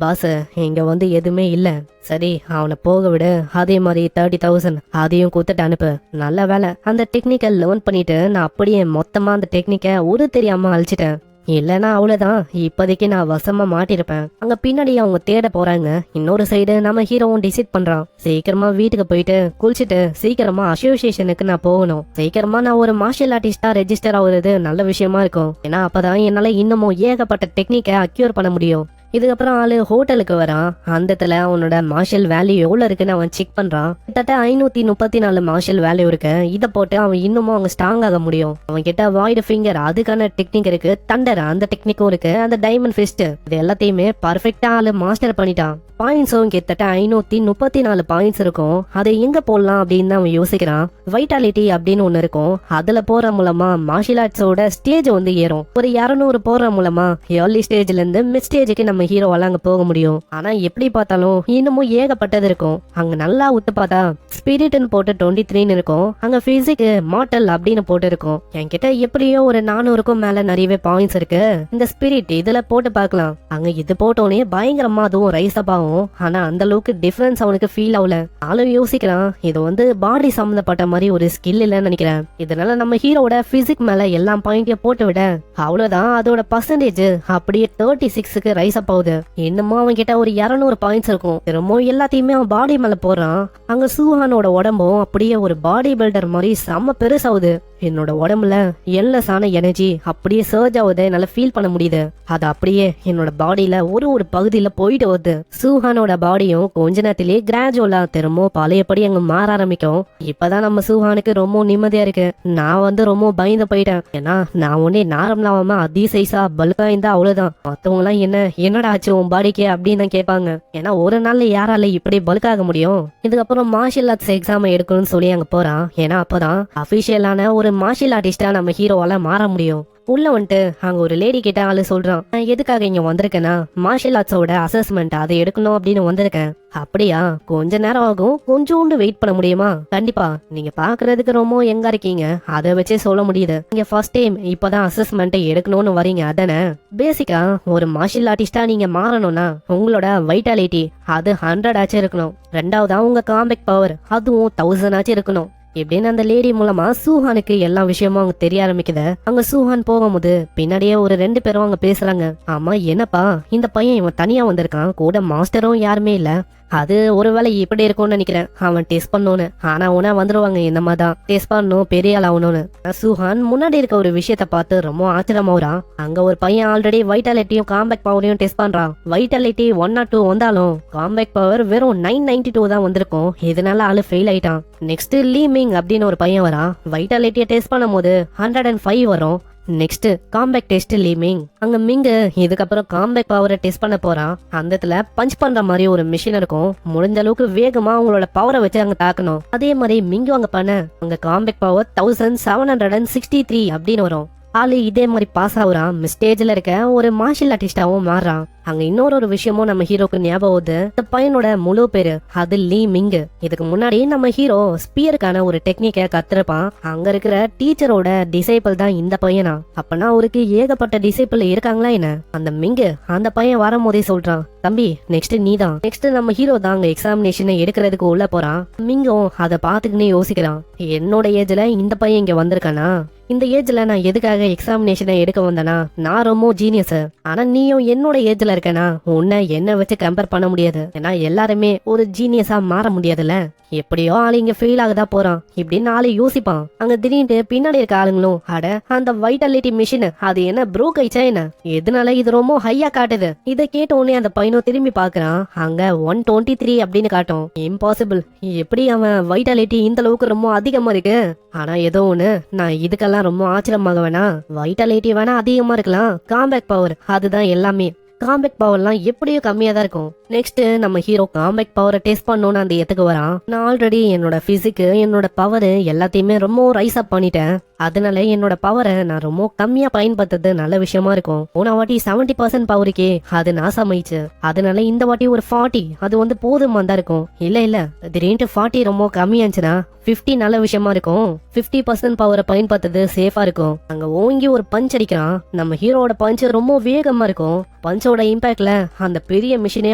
Speaker 1: பாஸ் இங்க எதுவுமே இல்ல. சரி அவனை போக விடு. அதே மாதிரி 30,000 அதையும் கொடுத்துட்டு அனுப்பு. நல்ல வேலை அந்த டெக்னிக்கை லேர்ன் பண்ணிட்டு நான் அப்படியே மொத்தமா அந்த டெக்னிக்கை ஒரு தெரியாம அழிச்சிட்டேன். இல்லனா அவ்வளவுதான், இப்போதைக்கு நான் வசமா மாட்டிருப்பேன். அங்க பின்னாடி அவங்க தேட போறாங்க. இன்னொரு சைடு நம்ம ஹீரோவும் டிசைட் பண்றான், சீக்கிரமா வீட்டுக்கு போயிட்டு குளிச்சுட்டு சீக்கிரமா அசோசியேஷனுக்கு நான் போகணும். சீக்கிரமா நான் ஒரு மார்ஷியல் ஆர்டிஸ்டா ரெஜிஸ்டர் ஆகுறது நல்ல விஷயமா இருக்கும். ஏன்னா அப்பதான் என்னால இன்னமும் ஏகப்பட்ட டெக்னிக்கை அக்யூர் பண்ண முடியும். இதுக்கப்புறம் ஆளு ஹோட்டலுக்கு வரான். அந்த இடத்துல அவனோட மார்ஷல் வேல்யூ எவ்வளவு இருக்குன்னு அவன் செக் பண்றான். கிட்டத்தட்ட 534 மார்ஷல் வேல்யூ இருக்கு. இதை போட்டு அவன் இன்னமும் அவங்க ஸ்ட்ராங் ஆக முடியும். அவன் கிட்ட வாய்டு ஃபிங்கர் அதுக்கான டெக்னிக் இருக்கு, தண்டர் அந்த டெக்னிக்கும் இருக்கு, அந்த டைமண்ட் ஃபிஸ்ட் இது எல்லாத்தையுமே பர்ஃபெக்டா ஆளு மாஸ்டர் பண்ணிட்டான். பாயிண்ட்ஸும் கிட்டத்தட்ட 534 பாயிண்ட்ஸ் இருக்கும். அதை எங்க போடலாம் அப்படின்னு அவன் யோசிக்கிறான். வைட்டாலிட்டி அப்படின்னு ஒண்ணு இருக்கும், அதுல போற மூலமா மார்ஷியல் ஆர்ட்ஸோட ஸ்டேஜ் ஏறும். ஒரு 200 போற மூலமா ஏர்லி ஸ்டேஜ்ல இருந்து மிட் ஸ்டேஜுக்கு நம்ம ஹீரோவால அங்க போக முடியும். ஆனா எப்படி பார்த்தாலும் இன்னமும் ஏகப்பட்டது இருக்கும். அங்க நல்லா உத்து பார்த்தா ஸ்பிரிட்னு போட்டு 23 இருக்கும். அங்க பிசிக் மார்டல் அப்படின்னு போட்டு இருக்கும். என்கிட்ட எப்படியோ ஒரு 400க்கும் மேல நிறையவே பாயிண்ட்ஸ் இருக்கு. இந்த ஸ்பிரிட் இதுல போட்டு பார்க்கலாம். அங்க இது போட்டோன்னே பயங்கரமா அதுவும் ரைஸ் அப் ஆகும். ஆனா அந்த அளவுக்கு டிஃபரன்ஸ் அவனுக்கு ஃபீல் ஆகல. ஆளும் யோசிக்கிறான், இது பாடி சம்பந்தப்பட்ட மாதிரி ஒரு ஸ்கில் இல்லன்னு நினைக்கிறேன். இதனால நம்ம ஹீரோட பிசிக் மேல எல்லா பாயிண்டையும் போட்டு விட அவ்வளவுதான் அதோட பர்சன்டேஜ் அப்படியே 36க்கு ரைஸ் அப் ஆகுது. இன்னமும் அவன் கிட்ட ஒரு 200 பாயிண்ட்ஸ் இருக்கும். திரும்ப எல்லாத்தையுமே அவன் பாடி மேல போறான். அங்க சூஹானோட உடம்பும் அப்படியே ஒரு பாடி பில்டர் மாதிரி செம்ம பெருசாகுது. என்னோட உடம்புல எல்லஸான எனர்ஜி அப்படியே சர்ஜ் ஆகுது, என்னால ஃபீல் பண்ண முடியுது. அது அப்படியே என்னோட பாடியில ஒரு பகுதியில போயிட்டு வருது. சூஹானோட பாடியும் கொஞ்ச நேரத்திலேயே கிராஜுவலா திரும்ப பழையபடி அங்க மாற ஆரம்பிக்கும். இப்பதான் நம்ம சூஹானுக்கு ரொம்ப நிம்மதியா இருக்கு. நான் ரொம்ப பயந்து போயிட்டேன். ஏன்னா நான் ஒன்னே நார்மலாவாம அதி சைஸா பல்கா இருந்தா அவ்வளவுதான். மத்தவங்க எல்லாம் என்னடா ஆச்சு உன் பாடிக்கு அப்படின்னு தான் கேட்பாங்க. ஏன்னா ஒரு நாள்ல யாரால இப்படி பல்காக முடியும். இதுக்கப்புறம் மார்ஷியல் ஆர்ட்ஸ் எக்ஸாம் எடுக்கணும்னு சொல்லி அங்க போறான். ஏன்னா அப்பதான் அபிஷியலான ஒரு மார்ஷியல் ஆர்டிஸ்டா நம்ம ஹீரோவால மாற முடியும். உள்ள வந்துட்டு அங்க ஒரு லேடி கிட்ட ஆளு சொல்றான், நான் எதுக்காக இங்க வந்திருக்கேன்னா மார்ஷல் ஆர்ட்ஸோட அசஸ்மெண்ட் அதை எடுக்கணும் அப்படின்னு வந்திருக்கேன். அப்படியா, கொஞ்ச நேரம் ஆகும், கொஞ்சோண்டு வெயிட் பண்ண முடியுமா? கண்டிப்பா, நீங்க பாக்குறதுக்கு ரொம்ப எங்க இருக்கீங்க, அதை வச்சே சொல்ல முடியுது. நீங்க ஃபர்ஸ்ட் டைம் இப்பதான் அசஸ்மெண்ட் எடுக்கணும்னு வரீங்க அதானே? பேசிக்கா ஒரு மார்ஷல் ஆர்டிஸ்டா நீங்க மாறணும்னா உங்களோட வைட்டாலிட்டி அது 100 ஆச்சும் இருக்கணும். ரெண்டாவதா உங்க காம்பேக்ட் பவர் அதுவும் 1000 ஆச்சும் இருக்கணும். இப்படின்னு அந்த லேடி மூலமா சூஹானுக்கு எல்லா விஷயமும் அங்க தெரிய ஆரம்பிக்குது. அங்க சூஹான் போகும்போது பின்னாடியே ஒரு 2 பேரும் அங்க பேசுறாங்க. ஆமா என்னப்பா, இந்த பையன் இவன் தனியா வந்திருக்கான், கூட மாஸ்டரும் யாருமே இல்ல. அது ஒருவேளை இப்படி இருக்கும்னு நினைக்கிறேன், அவன் டெஸ்ட் பண்ணணும்னு. ஆனா உன வந்துருவாங்க இந்த மாதிரி தான் டெஸ்ட் பண்ணணும், பெரிய ஆள் ஆகணும்னு. சூஹான் முன்னாடி இருக்க ஒரு விஷயத்த பார்த்து ரொம்ப ஆச்சரியமாகறான். அங்க ஒரு பையன் ஆல்ரெடி வைட்டாலிட்டியும் காம்பேக்ட் பவரையும் டெஸ்ட் பண்றான். வைட்டாலிட்டி 102 வந்தாலும் காம்பேக்ட் பவர் வெறும் 992 தான் வந்திருக்கும். இதனால ஆளு ஃபெயில் ஆயிட்டான். நெக்ஸ்ட் லீ மிங் அப்படின்னு ஒரு பையன் வரான். வைட்டாலிட்டியை டெஸ்ட் பண்ணும் போது 105 வரும். நெக்ஸ்ட் காம்பேக்ட் டெஸ்ட் லீமிங். அங்க மிங்கு இதுக்கப்புறம் காம்பேக்ட் பவரை டெஸ்ட் பண்ண போறான். அந்த இடத்துல பஞ்ச் பண்ற மாதிரி ஒரு மிஷின் இருக்கும். முடிஞ்ச அளவுக்கு வேகமா அவங்களோட பவரை வச்சு அங்க தாக்கணும். அதே மாதிரி மிங்கு அங்க பண்ண அங்க காம்பேக்ட் பவர் 1763 அப்படின்னு வரும். ஆளு இதே மாதிரி பாஸ் ஆகுறான். ஸ்டேஜ்ல இருக்க ஒரு மார்ஷல் ஆர்டிஸ்டாவும் மாறுறான். அங்க இன்னொரு விஷயமும் நம்ம ஹீரோக்கு ஞாபகம் வருது. இந்த பையனோட முழு பேரு அது லீ மிங். இதுக்கு முன்னாடி நம்ம ஹீரோ ஸ்பியருக்கான ஒரு டெக்னிக்க கத்துருப்பான். அங்க இருக்கிற டீச்சரோட டிசைபிள் தான் இந்த பையனா? அப்பனா அவருக்கு ஏகப்பட்ட டிசைபிள் இருக்காங்களா என்ன? அந்த மிங்கு அந்த பையன் வரும்போதே சொல்றான், தம்பி நெக்ஸ்ட் நீதான். நெக்ஸ்ட் நம்ம ஹீரோ தான் அங்க எக்ஸாமினேஷனை எடுக்கிறதுக்கு உள்ள போறான். மிங்கும் அதை பாத்துக்கினே யோசிக்கிறான், என்னோட ஏஜ்ல இந்த பையன் இங்க வந்திருக்கானா? இந்த ஏஜ்ல நான் எதுக்காக எக்ஸாமினேஷனை எடுக்க வந்தனா? நான் ரொம்ப ஜீனியஸ். ஆனா நீயும் என்னோட ஏஜ்ல இருக்கனா, உன்னை என்ன வச்சு கம்பேர் பண்ண முடியாது. ஏன்னா எல்லாருமே ஒரு ஜீனியஸா மாற முடியாதுல்ல. எப்படியோ ஆளு இங்க ஃபெயில் ஆகுதா போறான் இப்படின்னு ஆளு யோசிப்பான். அங்க திடீர்னு பின்னாடி இருக்க ஆளுங்களும், அட அந்த வைட்டாலிட்டி மிஷின் அது என்ன ப்ரோக் ஆயிச்சா என்ன? எதனால இது ரொம்ப ஹையா காட்டுது? இதை கேட்ட உடனே அந்த பையனும் திரும்பி பாக்குறான். அங்க 123 அப்படின்னு காட்டும். இம்பாசிபிள், எப்படி அவன் வைட்டாலிட்டி இந்த அளவுக்கு ரொம்ப அதிகமா இருக்கு? ஆனா ஏதோ ஒண்ணு, நான் இதுக்கெல்லாம் ரொம்ப ஆச்சரியமாக வேணா. வைட்டாலிட்டி வேணா அதிகமா இருக்கலாம், காம்பேக்ட் பவர் அதுதான் எல்லாமே. காம்பேக்ட் பவர்லாம் எப்படியும் கம்மியா தான் இருக்கும். நெக்ஸ்ட் நம்ம ஹீரோ காம்பேக்ட் பவரை டெஸ்ட் பண்ணணும்னு அந்த இடத்துக்கு வரான். நான் ஆல்ரெடி என்னோட பிசிக்கு என்னோட பவர் எல்லாத்தையுமே ரொம்ப ரைஸ் அப் பண்ணிட்டேன். அதனால என்னோட பவரை நான் ரொம்ப கம்மியா பயன்படுத்துறது நல்ல விஷயமா இருக்கும். போன வாட்டி 70% பவருக்கே அது நாசமாயிடுச்சு. அதனால இந்த வாட்டி ஒரு 40 அது போதுமா தான் இருக்கும். இல்ல திடீர்னு 40 ரொம்ப கம்மியாச்சுன்னா 50 நல்ல விஷயமா இருக்கும். 50% பவரை பயன்படுத்துறது சேஃபா இருக்கும். அங்க ஓங்கி ஒரு பஞ்ச் அடிக்கிறான். நம்ம ஹீரோட பஞ்ச் ரொம்ப வேகமா இருக்கும். பஞ்சோட இம்பாக்ட்ல அந்த பெரிய மிஷினே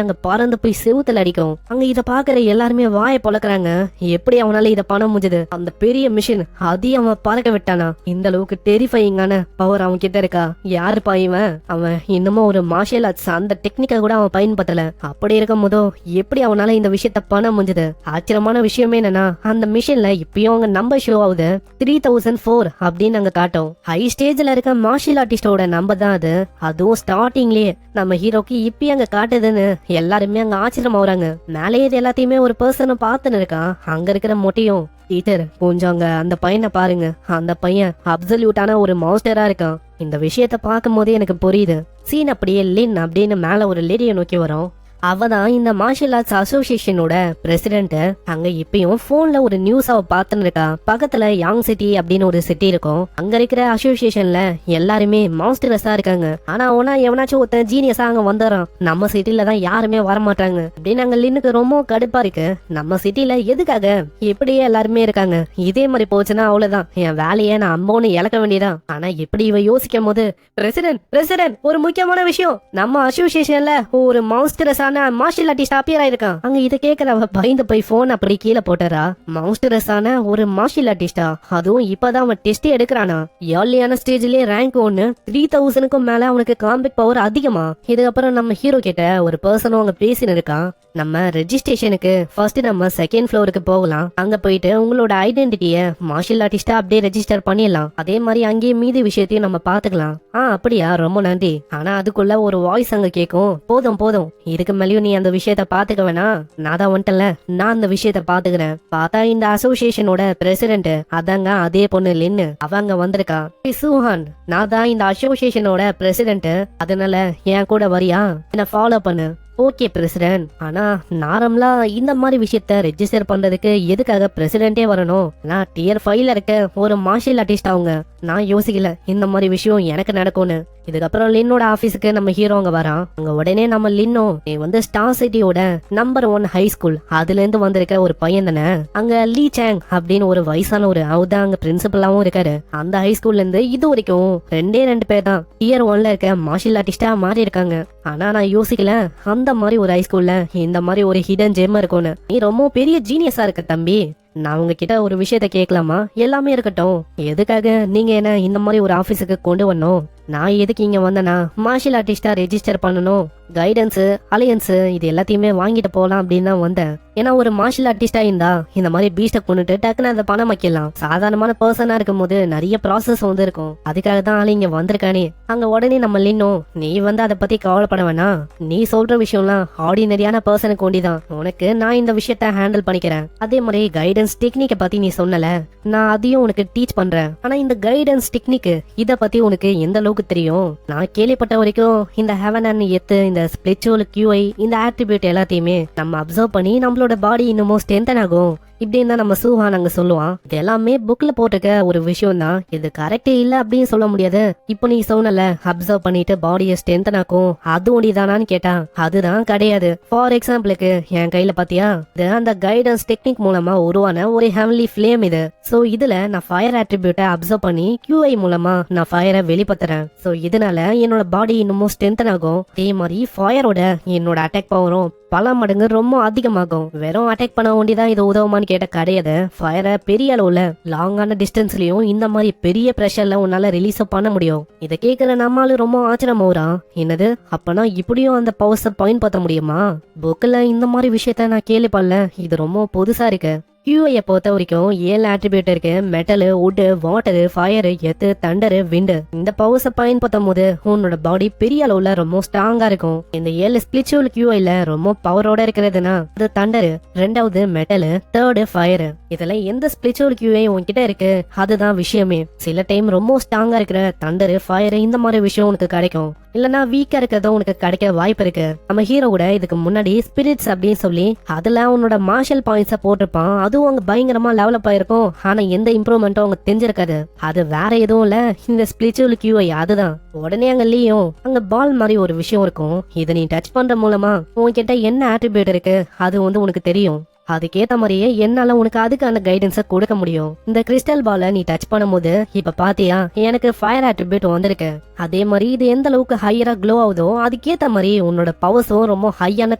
Speaker 1: அங்க பறந்து போய் செவுத்துல அடிக்கும். அங்க இத பாக்குற எல்லாருமே வாயை பொளக்குறாங்க. எப்படி அவனால இத பண்ண முடிஞ்சது? அந்த பெரிய மிஷின் அதையும் அவன் பறக்க விட்டானா? இந்த அளவுக்கு டெரிஃபையிங்கான பவர் அவன் கிட்ட இருக்கா? யாரு பாய்வன்? அவன் இன்னமும் ஒரு மார்ஷல் ஆர்ட்ஸ் அந்த டெக்னிக்கை கூட அவன் பயன்படுத்தல. அப்படி இருக்கும் போதோ எப்படி அவனால இந்த விஷயத்த பண்ண முடிஞ்சது? ஆச்சரியமான விஷயமே என்னன்னா, அந்த மிஷின்ல இப்பயும் அவங்க நம்பர் ஷோ ஆகுது. 3004 அப்படின்னு அங்க காட்டும். ஹை ஸ்டேஜ்ல இருக்க மார்ஷல் ஆர்டிஸ்டோட நம்பர் தான் அது. அதுவும் ஸ்டார்டிங்லயே நம்ம ஹீரோக்கு இப்பயும் அங்க காட்டுதுன்னு எல்லாருமே அங்க ஆச்சரியம் ஆகுறாங்க. மேலே இது எல்லாத்தையுமே ஒரு பர்சனை பார்த்துன்னு இருக்கான். அங்க இருக்கிற மொட்டையும், டீச்சர் கொஞ்சம் அங்க அந்த பையனை பாருங்க, அந்த பையன் அப்சல்யூட்டான ஒரு மாஸ்டரா இருக்கான். இந்த விஷயத்த பார்க்கும் போதே எனக்கு புரியுது. சீன் அப்படியே லின் அப்படின்னு மேல ஒரு லேடியை நோக்கி வரும். அவதான் இந்த மார்ஷல் ஆர்ட்ஸ் அசோசியேஷனோட பிரசிடென்ட். அங்க இப்பயும் போன்ல ஒரு நியூஸ் அவ பாத்துன்னு இருக்கா. பக்கத்துல யாங் சிட்டி அப்படின்னு ஒரு சிட்டி இருக்கும். அங்க இருக்கிற அசோசியேஷன்ல எல்லாருமே மாஸ்டர்ஸா இருக்காங்க. ஆனா அவனா எவனாச்சும் ஒருத்தன் ஜீனியஸா அங்க வந்துடுறான். நம்ம சிட்டில தான் யாருமே வரமாட்டாங்க அப்படின்னு அங்க லின்னுக்கு ரொம்ப கடுப்பா இருக்கு. நம்ம சிட்டில எதுக்காக இப்படியே எல்லாருமே இருக்காங்க? இதே மாதிரி போச்சுன்னா அவ்வளவுதான், என் வேலையை நான் அம்போன்னு இழக்க வேண்டியதான். ஆனா இப்படி இவ யோசிக்கும் போது, பிரசிடென்ட் ஒரு முக்கியமான விஷயம், நம்ம அசோசியேஷன்ல ஒரு மாஸ்டர்ஸான மார்ஷல் ஆர்டிஸ்ட் அப்பியர் ஆயிருக்கான். அங்க இத கேக்குறவ பயந்து போய் போன் அப்படி கீழே போட்டறா. மாஸ்டர்ஸான ஒரு மார்ஷல் ஆர்டிஸ்டா? அதுவும் இப்பதான் அவன் டெஸ்ட் எடுக்கிறானா? ஏர்லியான ஸ்டேஜ்லயே ரேங்க் 1 3000க்கும் மேல அவனுக்கு காம்பேக்ட் பவர் அதிகமா? இதுக்கப்புறம் நம்ம ஹீரோ கிட்ட ஒரு பர்சனும் அங்க பேசின்னு இருக்கான். நம்ம ரெஜிஸ்ட்ரேஷனுக்கு ஃபர்ஸ்ட் நம்ம செகண்ட் ஃப்ளோருக்கு போகலாம். அங்க போயிட்டு உங்களோட ஐடென்டிட்டிய மார்ஷல் ஆர்டிஸ்டா அப்படியே ரெஜிஸ்டர் பண்ணிடலாம். அதே மாதிரி அங்கேயே மீதி விஷயத்தையும் நம்ம பாத்துக்கலாம். அப்படியா, ரொம்ப நன்றி. ஆனா அதுக்குள்ள ஒரு வாய்ஸ் அங்க கேக்கும், போதும் இதுக்கு மேலயும் நீ அந்த விஷயத்த பாத்துக்க வேணா, நான் தான் வந்துட்டல, நான் அந்த விஷயத்த பாத்துக்கிறேன். பார்த்தா இந்த அசோசியேஷனோட பிரசிடென்ட் அதாங்க அதே பொண்ணு லின்னு அவங்க வந்திருக்கா. சூஹான், நான் தான் இந்த அசோசியேஷனோட பிரசிடென்ட், அதனால என் கூட வரியா? என்ன ஃபாலோ பண்ணு. ஓகே பிரசிடென்ட், ஆனா நார்மலா இந்த மாதிரி விஷயத்த ரெஜிஸ்டர் பண்றதுக்கு எதுக்காக பிரசிடென்டே வரணும்? நான் டியர் 5ல இருக்க ஒரு மார்ஷியல் ஆர்டிஸ்ட் அவங்க. நான் யோசிக்கல இந்த மாதிரி விஷயம் எனக்கு நடக்கும்னு. இதுக்கப்புறம் லின்னோட ஆபீஸுக்கு நம்ம ஹீரோ அங்க வரான். அங்க உடனே நம்ம லின்னோ, நீ வந்து ஸ்டார் சிட்டியோட நம்பர் 1 ஹை ஸ்கூல் அதுல இருந்து வந்திருக்க ஒரு பையன் தானே? அங்க லீ சாங் அப்படின்னு ஒரு வயசான ஒரு அவர்தான் அங்க பிரின்சிபலாவும் இருக்காரு. அந்த ஹை ஸ்கூல்ல இருந்து இது வரைக்கும் 2 பேர் தான் டியர் 1ல இருக்க மார்ஷியல் ஆர்டிஸ்டா மாறி இருக்காங்க. ஆனா நான் யோசிக்கல அந்த மாதிரி ஒரு ஹை ஸ்கூல்ல இந்த மாதிரி ஒரு ஹிடன் ஜெம் இருக்கும்னு. நீ ரொம்ப பெரிய ஜீனியஸா இருக்க தம்பி. நான் உங்ககிட்ட ஒரு விஷயத்த கேட்கலாமா? எல்லாமே இருக்கட்டும், எதுக்காக நீங்க என்ன இந்த மாதிரி ஒரு ஆபீஸுக்கு கொண்டு வரணும்? நான் எதுக்கு இங்க வந்தேன்னா மார்ஷியல் ஆர்டிஸ்டா ரெஜிஸ்டர் பண்ணணும், கைடன்ஸ் அலையன்ஸ் இது எல்லாத்தையுமே வாங்கிட்டு போகலாம் அப்படின்னு தான் வந்தேன். ஏன்னா ஒரு மார்ஷியல் ஆர்டிஸ்டா இருந்தா இந்த மாதிரி பீஸ்ட கொண்டுட்டு டக்குன்னு அதை பணம் வைக்கலாம். சாதாரணமான பர்சனா இருக்கும் போது நிறைய ப்ராசஸ் வந்து இருக்கும். அதுக்காக தான் ஆளு இங்க வந்திருக்கானே. அங்க உடனே நம்ம லின்னோம், நீ வந்து அதை பத்தி கவலைப்பட வேணாம். நீ சொல்ற விஷயம்லாம் ஆர்டினரியான பர்சனுக்கு ஒண்டிதான். உனக்கு நான் இந்த விஷயத்த ஹேண்டில் பண்ணிக்கிறேன். அதே மாதிரி கைடன்ஸ் டெக்னிக்கை பத்தி நீ சொன்னல, நான் அதையும் உனக்கு டீச் பண்றேன். ஆனா இந்த கைடன்ஸ் டெக்னிக் இத பத்தி உனக்கு எந்த அளவுக்கு தெரியும்? நான் கேள்விப்பட்ட வரைக்கும் இந்த ஹெவன் அண்ட் எர்த், இந்த ஸ்பிரிச்சுவல் QI, இந்த ஆட்ரிபியூட் எல்லாத்தையுமே நம்ம அப்சர்வ் பண்ணி நம்மளோட பாடி இன்னமும் ஸ்ட்ரென்தன் ஆகும் இப்படின்னு தான் நம்ம சூஹான் அங்க சொல்லுவான். இது எல்லாமே புக்ல போட்டிருக்க ஒரு விஷயம் தான். இது கரெக்டே இல்ல அப்படின்னு சொல்ல முடியாது. இப்போ நீ சொன்னல அப்சர்வ் பண்ணிட்டு பாடியை ஸ்ட்ரென்தன் ஆக்கும், அது ஒண்டிதானான்னு கேட்டா அதுதான் கிடையாது. ஃபார் எக்ஸாம்பிளுக்கு என் கையில பாத்தியா, இது அந்த கைடன்ஸ் டெக்னிக் மூலமா உருவான ஒரு ஹெவன்லி ஃபிளேம் இது. சோ இதுல நான் ஃபயர் ஆட்ரிபியூட்டை அப்சர்வ் பண்ணி QI மூலமா நான் ஃபயரை வெளிப்படுத்துறேன். சோ இதனால என்னோட பாடி இன்னமும் ஸ்ட்ரென்தன் ஆகும். அதே மாதிரி ஃபயரோட என்னோட அட்டாக் பவரும் பல மடங்கு ரொம்ப அதிகமாகும். வெறும் அட்டாக் பண்ண வேண்டிதான் இது உதவுமான்னு கேட்ட கிடையாது. ஃபயரை பெரிய அளவுல லாங்கான டிஸ்டன்ஸ்லயும் இந்த மாதிரி பெரிய பிரஷர்ல உன்னால ரிலீஸ் பண்ண முடியும். இதை கேட்கிற நம்மளால ரொம்ப ஆச்சரியமாகறான். என்னது அப்பனா இப்படியும் அந்த பவர்ஸை பயன்படுத்த முடியுமா? புக்ல இந்த மாதிரி விஷயத்த நான் கேள்விப்படல. இது ரொம்ப புதுசா இருக்கு. QI பொறுத்த வரைக்கும் 7 ஆட்ரிபியூட் இருக்கு. Metal, would, water, fire, earth, Thunder, wind. இந்த பவர்ஸை பயன்படுத்தும் போது உன்னோட பாடி பெரிய அளவுல ரொம்ப ஸ்ட்ராங்கா இருக்கும். இந்த 7 ஸ்பிரிச்சுவல் QIல ரொம்ப பவரோட இருக்கிறதுனா அது தண்டர், 2வது மெட்டல், 3rd ஃபயர். இதுல எந்த ஸ்பிரிச்சுவல் QI உன்கிட்ட இருக்கு அதுதான் விஷயமே. சில டைம் ரொம்ப ஸ்ட்ராங்கா இருக்கிற தண்டர், ஃபயர் இந்த மாதிரி விஷயம் உனக்கு கிடைக்கும். இல்லனா வீக்கா இருக்கிறத உனக்கு கிடைக்க வாய்ப்பு இருக்கு. நம்ம ஹீரோ கூட இதுக்கு முன்னாடி ஸ்பிரிட்ஸ் அப்படின்னு சொல்லி அதுல உன்னோட மார்ஷல் பாயிண்ட்ஸ போட்டிருப்பான். அதுவும் அங்க பயங்கரமா டெவலப் ஆயிருக்கும். ஆனா எந்த இம்ப்ரூவ்மெண்ட்டும் அவங்க தெரிஞ்சிருக்காது. அது வேற எதுவும் இல்ல, இந்த ஸ்பிரிச்சுவல் QI அதுதான். உடனே அங்க லீயும் அங்க பால் மாதிரி ஒரு விஷயம் இருக்கும். இதை நீ டச் பண்ற மூலமா உன்கிட்ட என்ன ஆட்ரிபியூட் இருக்கு அது வந்து உனக்கு தெரியும். அதுக்கேத்த மாதிரியே என்னால உனக்கு அதுக்கான கைடன்ஸ கொடுக்க முடியும். இந்த கிறிஸ்டல் பால நீ டச் பண்ணும்போது இப்ப பாத்தியா எனக்கு ஃபயர் ஆட்ரிபியூட் வந்திருக்கு. அதே மாதிரி இது எந்த அளவுக்கு ஹையரா க்ளோ ஆகுதோ அதுக்கேத்த மாதிரி உன்னோட பவர்ஸும் ரொம்ப ஹையான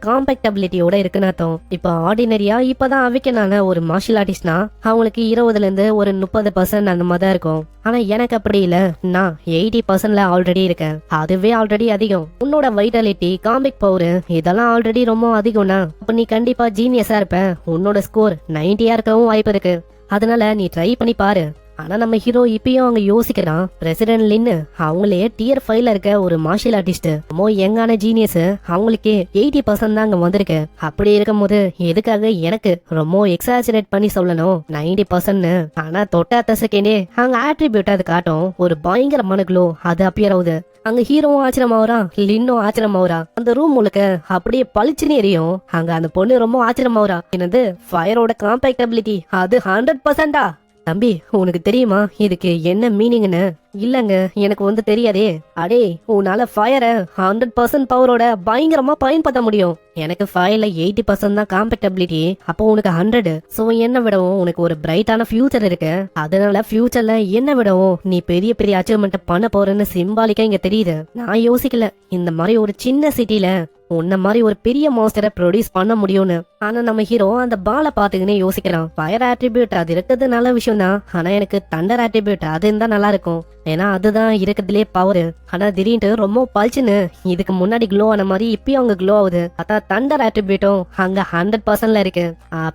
Speaker 1: காம்பேக்டபிலிட்டியோட இருக்குன்னு அர்த்தம். இப்ப ஆர்டினரியா இப்பதான் அவிக்கனான ஒரு மார்ஷியல் ஆர்டிஸ்ட்னா அவங்களுக்கு 20ல இருந்து ஒரு 30% அந்த மாதிரி தான் இருக்கும். ஆனா எனக்கு அப்படி இல்ல, நான் 80%ல ஆல்ரெடி இருக்கேன். அதுவே ஆல்ரெடி அதிகம். உன்னோட வைட்டாலிட்டி, காம்பிக் பவர் இதெல்லாம் ஆல்ரெடி ரொம்ப அதிகம்னா அப்ப நீ கண்டிப்பா ஜீனியஸா இருப்ப. உன்னோட ஸ்கோர் 90 இருக்கவும் வாய்ப்பு இருக்கு. அதனால நீ ட்ரை பண்ணி பாரு. ஆனா நம்ம ஹீரோ இப்பயும் அவங்க யோசிக்கிறான். பிரசிடென்ட் லின்னு அவங்களே டியர் 5ல இருக்க ஒரு மார்ஷியல் ஆர்டிஸ்ட், ரொம்ப யங்கான ஜீனியஸ், அவங்களுக்கு 80% தான் அங்க வந்திருக்கு. அப்படி இருக்கும் போது எதுக்காக எனக்கு ரொம்ப எக்ஸாஜரேட் பண்ணி சொல்லணும் 90%? ஆனா தொட்டாத்த செகண்டே அங்க ஆட்ரிபியூட் அது காட்டும். ஒரு பயங்கரமான க்ளோ அது அப்பியர் ஆகுது. அங்க ஹீரோவும் ஆச்சரியமாவறான், லின்னும் ஆச்சரியமாவறா. அந்த ரூம் முழுக்க அப்படியே பளிச்சுன்னு எரியும். அங்க அந்த பொண்ணு ரொம்ப ஆச்சரியமாவறா. என்னது ஃபயரோட காம்பேக்டபிலிட்டி அது 100%? தம்பி உனக்கு தெரியுமா இதுக்கு என்ன மீனிங்னு? இல்லங்க எனக்கு வந்து தெரியாதே. அடே உன்னால ஃபயரை 100% பவரோட பயங்கரமா பயன்படுத்த முடியும். எனக்கு ஃபயர்ல 80% தான் காம்பேக்டபிலிட்டி, அப்போ உனக்கு 100. சோ என்ன விடவும் உனக்கு ஒரு பிரைட்டான ஃபியூச்சர் இருக்கு. அதனால ஃபியூச்சர்ல என்ன விடவும் நீ பெரிய பெரிய அச்சீவ்மெண்ட் பண்ண போறன்னு சிம்பாலிக்கா இங்க தெரியுது. நான் யோசிக்கல இந்த மாதிரி ஒரு சின்ன சிட்டில உன்ன மாதிரி ஒரு பெரிய மாஸ்டரை ப்ரொடியூஸ் பண்ண முடியும்னு. ஆனா நம்ம ஹீரோ அந்த பாலை பாத்துக்கினே யோசிக்கிறான். ஃபயர் ஆட்ரிபியூட் அது இருக்கிறது நல்ல விஷயம் தான். ஆனா எனக்கு தண்டர் ஆட்ரிபியூட் அது இருந்தா நல்லா இருக்கும். ஏன்னா அதுதான் இருக்கிறதுலே பவர். ஆனா திடீர்னு ரொம்ப பல்ச்சுன்னு இதுக்கு முன்னாடி க்ளோ ஆன மாதிரி இப்பயும் அங்க க்ளோ ஆகுது. அதான் தண்டர் ஆட்ரிபியூட்டும் அங்க 100%ல இருக்கு.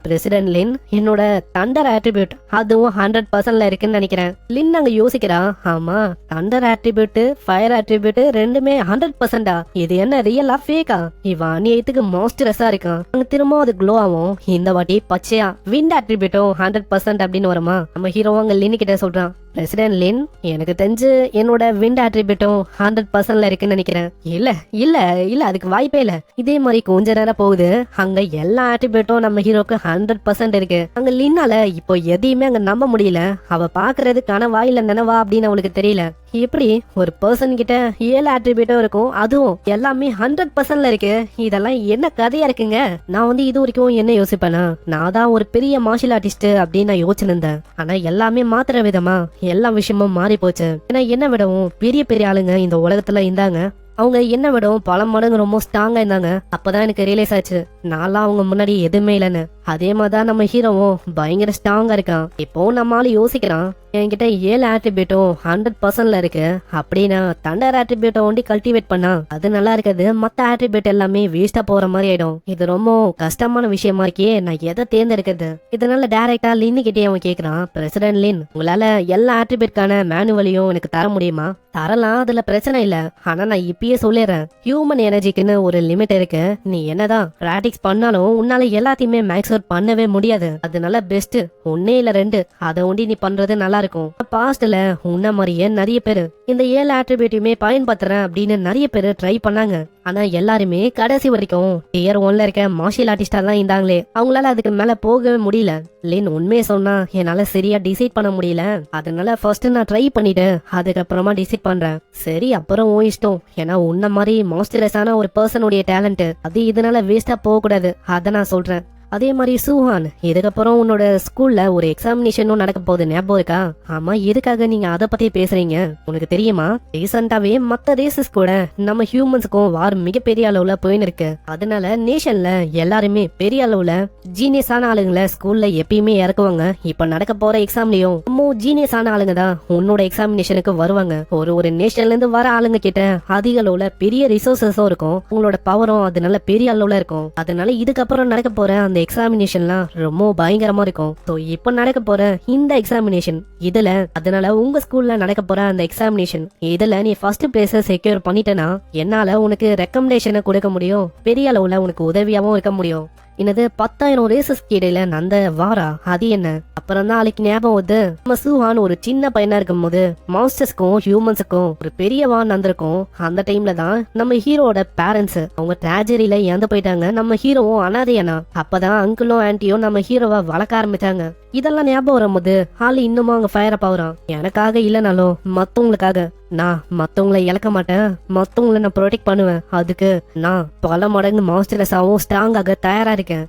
Speaker 1: பிரசிடென்ட் லின் என்னோட தண்டர் ஆட்ரிபியூட் அதுவும் 100%ல இருக்குன்னு நினைக்கிறேன். லின் அங்க யோசிக்கிறான். ஆமா தண்டர் ஆட்ரிபியூட் ஃபயர் ஆட்ரிபியூட் ரெண்டுமே 100%. இது என்ன ரியலா ஃபேக்கா? இவன் அநியாயத்துக்கு மாஸ்டரஸா இருக்கான். அங்க திரும்ப அது க்ளோ ஆகும். இந்த வாட்டி பச்சையா விண்ட் ஆட்ரிபியூட்டும் 100% அப்படின்னு வருமா? நம்ம ஹீரோ அங்க லின் கிட்ட சொல்றான். பிரசிடென்ட் லின், எனக்கு தெரிஞ்சு என்னோட விண்ட் ஆட்ரிபியூட்டும் 100% இருக்குன்னு நினைக்கிறேன். இல்ல இல்ல இல்ல, அதுக்கு வாய்ப்பே இல்ல. இதே மாதிரி கொஞ்ச நேரம் போகுது, அங்க எல்லா ஆட்ரிபியூட்டும் நம்ம ஹீரோக்கு 100% இருக்கு. அங்க லின்னால இப்போ எதையுமே அங்க நம்ப முடியல. அவ பாக்குறது கனவா இல்ல நினைவா அப்படின்னு அவளுக்கு தெரியல. எப்படி ஒரு பர்சன் கிட்ட 7 ஆட்ரிபியூட்டும் இருக்கும், அதுவும் எல்லாமே 100%ல இருக்கு. இதெல்லாம் என்ன கதையா இருக்குங்க? நான் வந்து இது வரைக்கும் என்ன யோசிப்பேனா, நான் தான் ஒரு பெரிய மார்ஷியல் ஆர்டிஸ்ட் அப்படின்னு நான் யோசிச்சிருந்தேன். ஆனா எல்லாமே மாத்துற விதமா எல்லா விஷயமும் மாறி போச்சு. ஏன்னா என்ன விடவும் பெரிய பெரிய ஆளுங்க இந்த உலகத்துல இருந்தாங்க. அவங்க என்ன விடவும் பல மடங்கு ரொம்ப ஸ்ட்ராங்கா இருந்தாங்க. அப்பதான் எனக்கு ரியலைஸ் ஆச்சு, நான்லாம் அவங்க முன்னாடி எதுவுமே இல்லைன்னு. அதே மாதிரிதான் நம்ம ஹீரோவும் பயங்கர ஸ்ட்ராங்கா இருக்கான். இப்போ நம்மளால யோசிக்கிறான், என்கிட்ட 7 ஆட்ரிபியூட்டும் 100%ல இருக்கு அப்படின்னா தண்டர் ஆட்ரிபியூட்டை ஒண்டி கல்டிவேட் பண்ணா அது நல்லா இருக்காது, மத்த ஆட்ரிபியூட் எல்லாமே வேஸ்டா போற மாதிரி ஆயிடும். இது ரொம்ப கஷ்டமான விஷயமா இருக்கே, நான் எதை தேர்ந்தெடுக்கிறது? இதனால டைரக்டா லின்னு கிட்டே அவன் கேக்குறான், பிரசிடென்ட் லின், உங்களால எல்லா ஆட்ரிபியூட்கான மேனுவலையும் எனக்கு தர முடியுமா? தரலாம், அதுல பிரச்சனை இல்ல. ஆனா நான் இப்பயே சொல்லிடுறேன், ஹியூமன் எனர்ஜிக்குன்னு ஒரு லிமிட் இருக்கு. நீ என்னதான் பிராக்டிஸ் பண்ணாலும் உன்னால எல்லாத்தையுமே மேக்ஸ் அவுட் பண்ணவே முடியாது. அதனால பெஸ்ட் ஒன்னே இல்ல 2 அதை ஒண்டி நீ பண்றது நல்லா இருக்கும். பாஸ்ட்ல உன்ன மாதிரியே நிறைய பேரு இந்த 7 ஆட்ரிபியூட்டையுமே பயன்படுத்துறேன் அப்படின்னு நிறைய பேரு ட்ரை பண்ணாங்க. ஆனா எல்லாருமே கடைசி வரைக்கும் டியர் 1ல இருக்க மார்ஷியல் ஆர்டிஸ்டா தான் இருந்தாங்களே. அவங்களால அதுக்கு மேல போகவே முடியல. லின், உண்மையை சொன்னா என்னால சரியா டிசைட் பண்ண முடியல. அதனால ஃபர்ஸ்ட் நான் ட்ரை பண்ணிட்டு அதுக்கப்புறமா டிசைட் பண்றேன். சரி, அப்புறம் உன் இஷ்டம். ஏன்னா உன்ன மாதிரி மாஸ்டரஸான ஒரு பர்சனுடைய டேலண்ட் அது இதனால வேஸ்டா போக கூடாது, அத நான் சொல்றேன். அதே மாதிரி சூஹான், இதுக்கப்புறம் உன்னோட ஸ்கூல்ல ஒரு எக்ஸாமினேஷனும் நடக்க போகுது, ஞாபகம் இருக்கா? ஆமா, எதுக்காக நீங்க அதை பத்தி பேசுறீங்க? உனக்கு தெரியுமா, ரீசெண்டாவே மத்த ரேசஸ் கூட நம்ம ஹியூமன்ஸுக்கும் வார் மிகப்பெரிய அளவுல போயின்னு இருக்கு. அதனால நேஷன்ல எல்லாருமே பெரிய அளவுல ஜீனியஸான ஆளுங்களை ஸ்கூல்ல எப்பயுமே இறக்குவாங்க. இப்ப நடக்க போற எக்ஸாம்லயும் ரொம்ப ஜீனியஸான ஆளுங்க தான் உன்னோட எக்ஸாமினேஷனுக்கு வருவாங்க. ஒரு நேஷன்ல இருந்து வர ஆளுங்க கிட்ட அதிக அளவுல பெரிய ரிசோர்சஸும் இருக்கும், உங்களோட பவரும் அதனால பெரிய அளவுல இருக்கும். அதனால இதுக்கப்புறம் நடக்க போற அந்த எக்ஸாமினேஷன்லாம் ரொம்ப பயங்கரமா இருக்கும். சோ இப்ப நடக்க போற இந்த எக்ஸாமினேஷன் இதுல, அதனால உங்க ஸ்கூல்ல நடக்க போற அந்த எக்ஸாமினேஷன் இதுல நீ ஃபர்ஸ்ட் பிளேஸ் செக்யூர் பண்ணிட்டனா என்னால உனக்கு ரெக்கமெண்டேஷனை கொடுக்க முடியும், பெரிய அளவுல உனக்கு உதவியாவும் இருக்க முடியும். என்னது 10,000 ரேசஸ்க்கு இடையில அந்த வாரா, அது என்ன? அப்புறம் தான் நாளைக்கு ஞாபகம் வருது, நம்ம சூஹான் ஒரு சின்ன பையனா இருக்கும் போது மான்ஸ்டர்ஸ்க்கும் ஹியூமன்ஸுக்கும் ஒரு பெரிய வார் நடந்திருக்கும். அந்த டைம்ல தான் நம்ம ஹீரோட பேரண்ட்ஸ் அவங்க ட்ராஜரியில இறந்து போயிட்டாங்க. நம்ம ஹீரோவும் அனாதையானா. அப்பதான் அங்கிளும் ஆன்டியும் நம்ம ஹீரோவை வளர்க்க ஆரம்பிச்சாங்க. இதெல்லாம் ஞாபகம் வரும்போது ஆளு இன்னுமா அங்க ஃபயர் அப் ஆகுறான். எனக்காக இல்லனாலும் மத்தவங்களுக்காக நான் மத்தவங்களை இழக்க மாட்டேன், மத்தவங்களை நான் ப்ரொடெக்ட் பண்ணுவேன். அதுக்கு நான் பல மடங்கு மாஸ்டர்ஸாவும் ஸ்ட்ராங்காக தயாரா இருக்கேன்.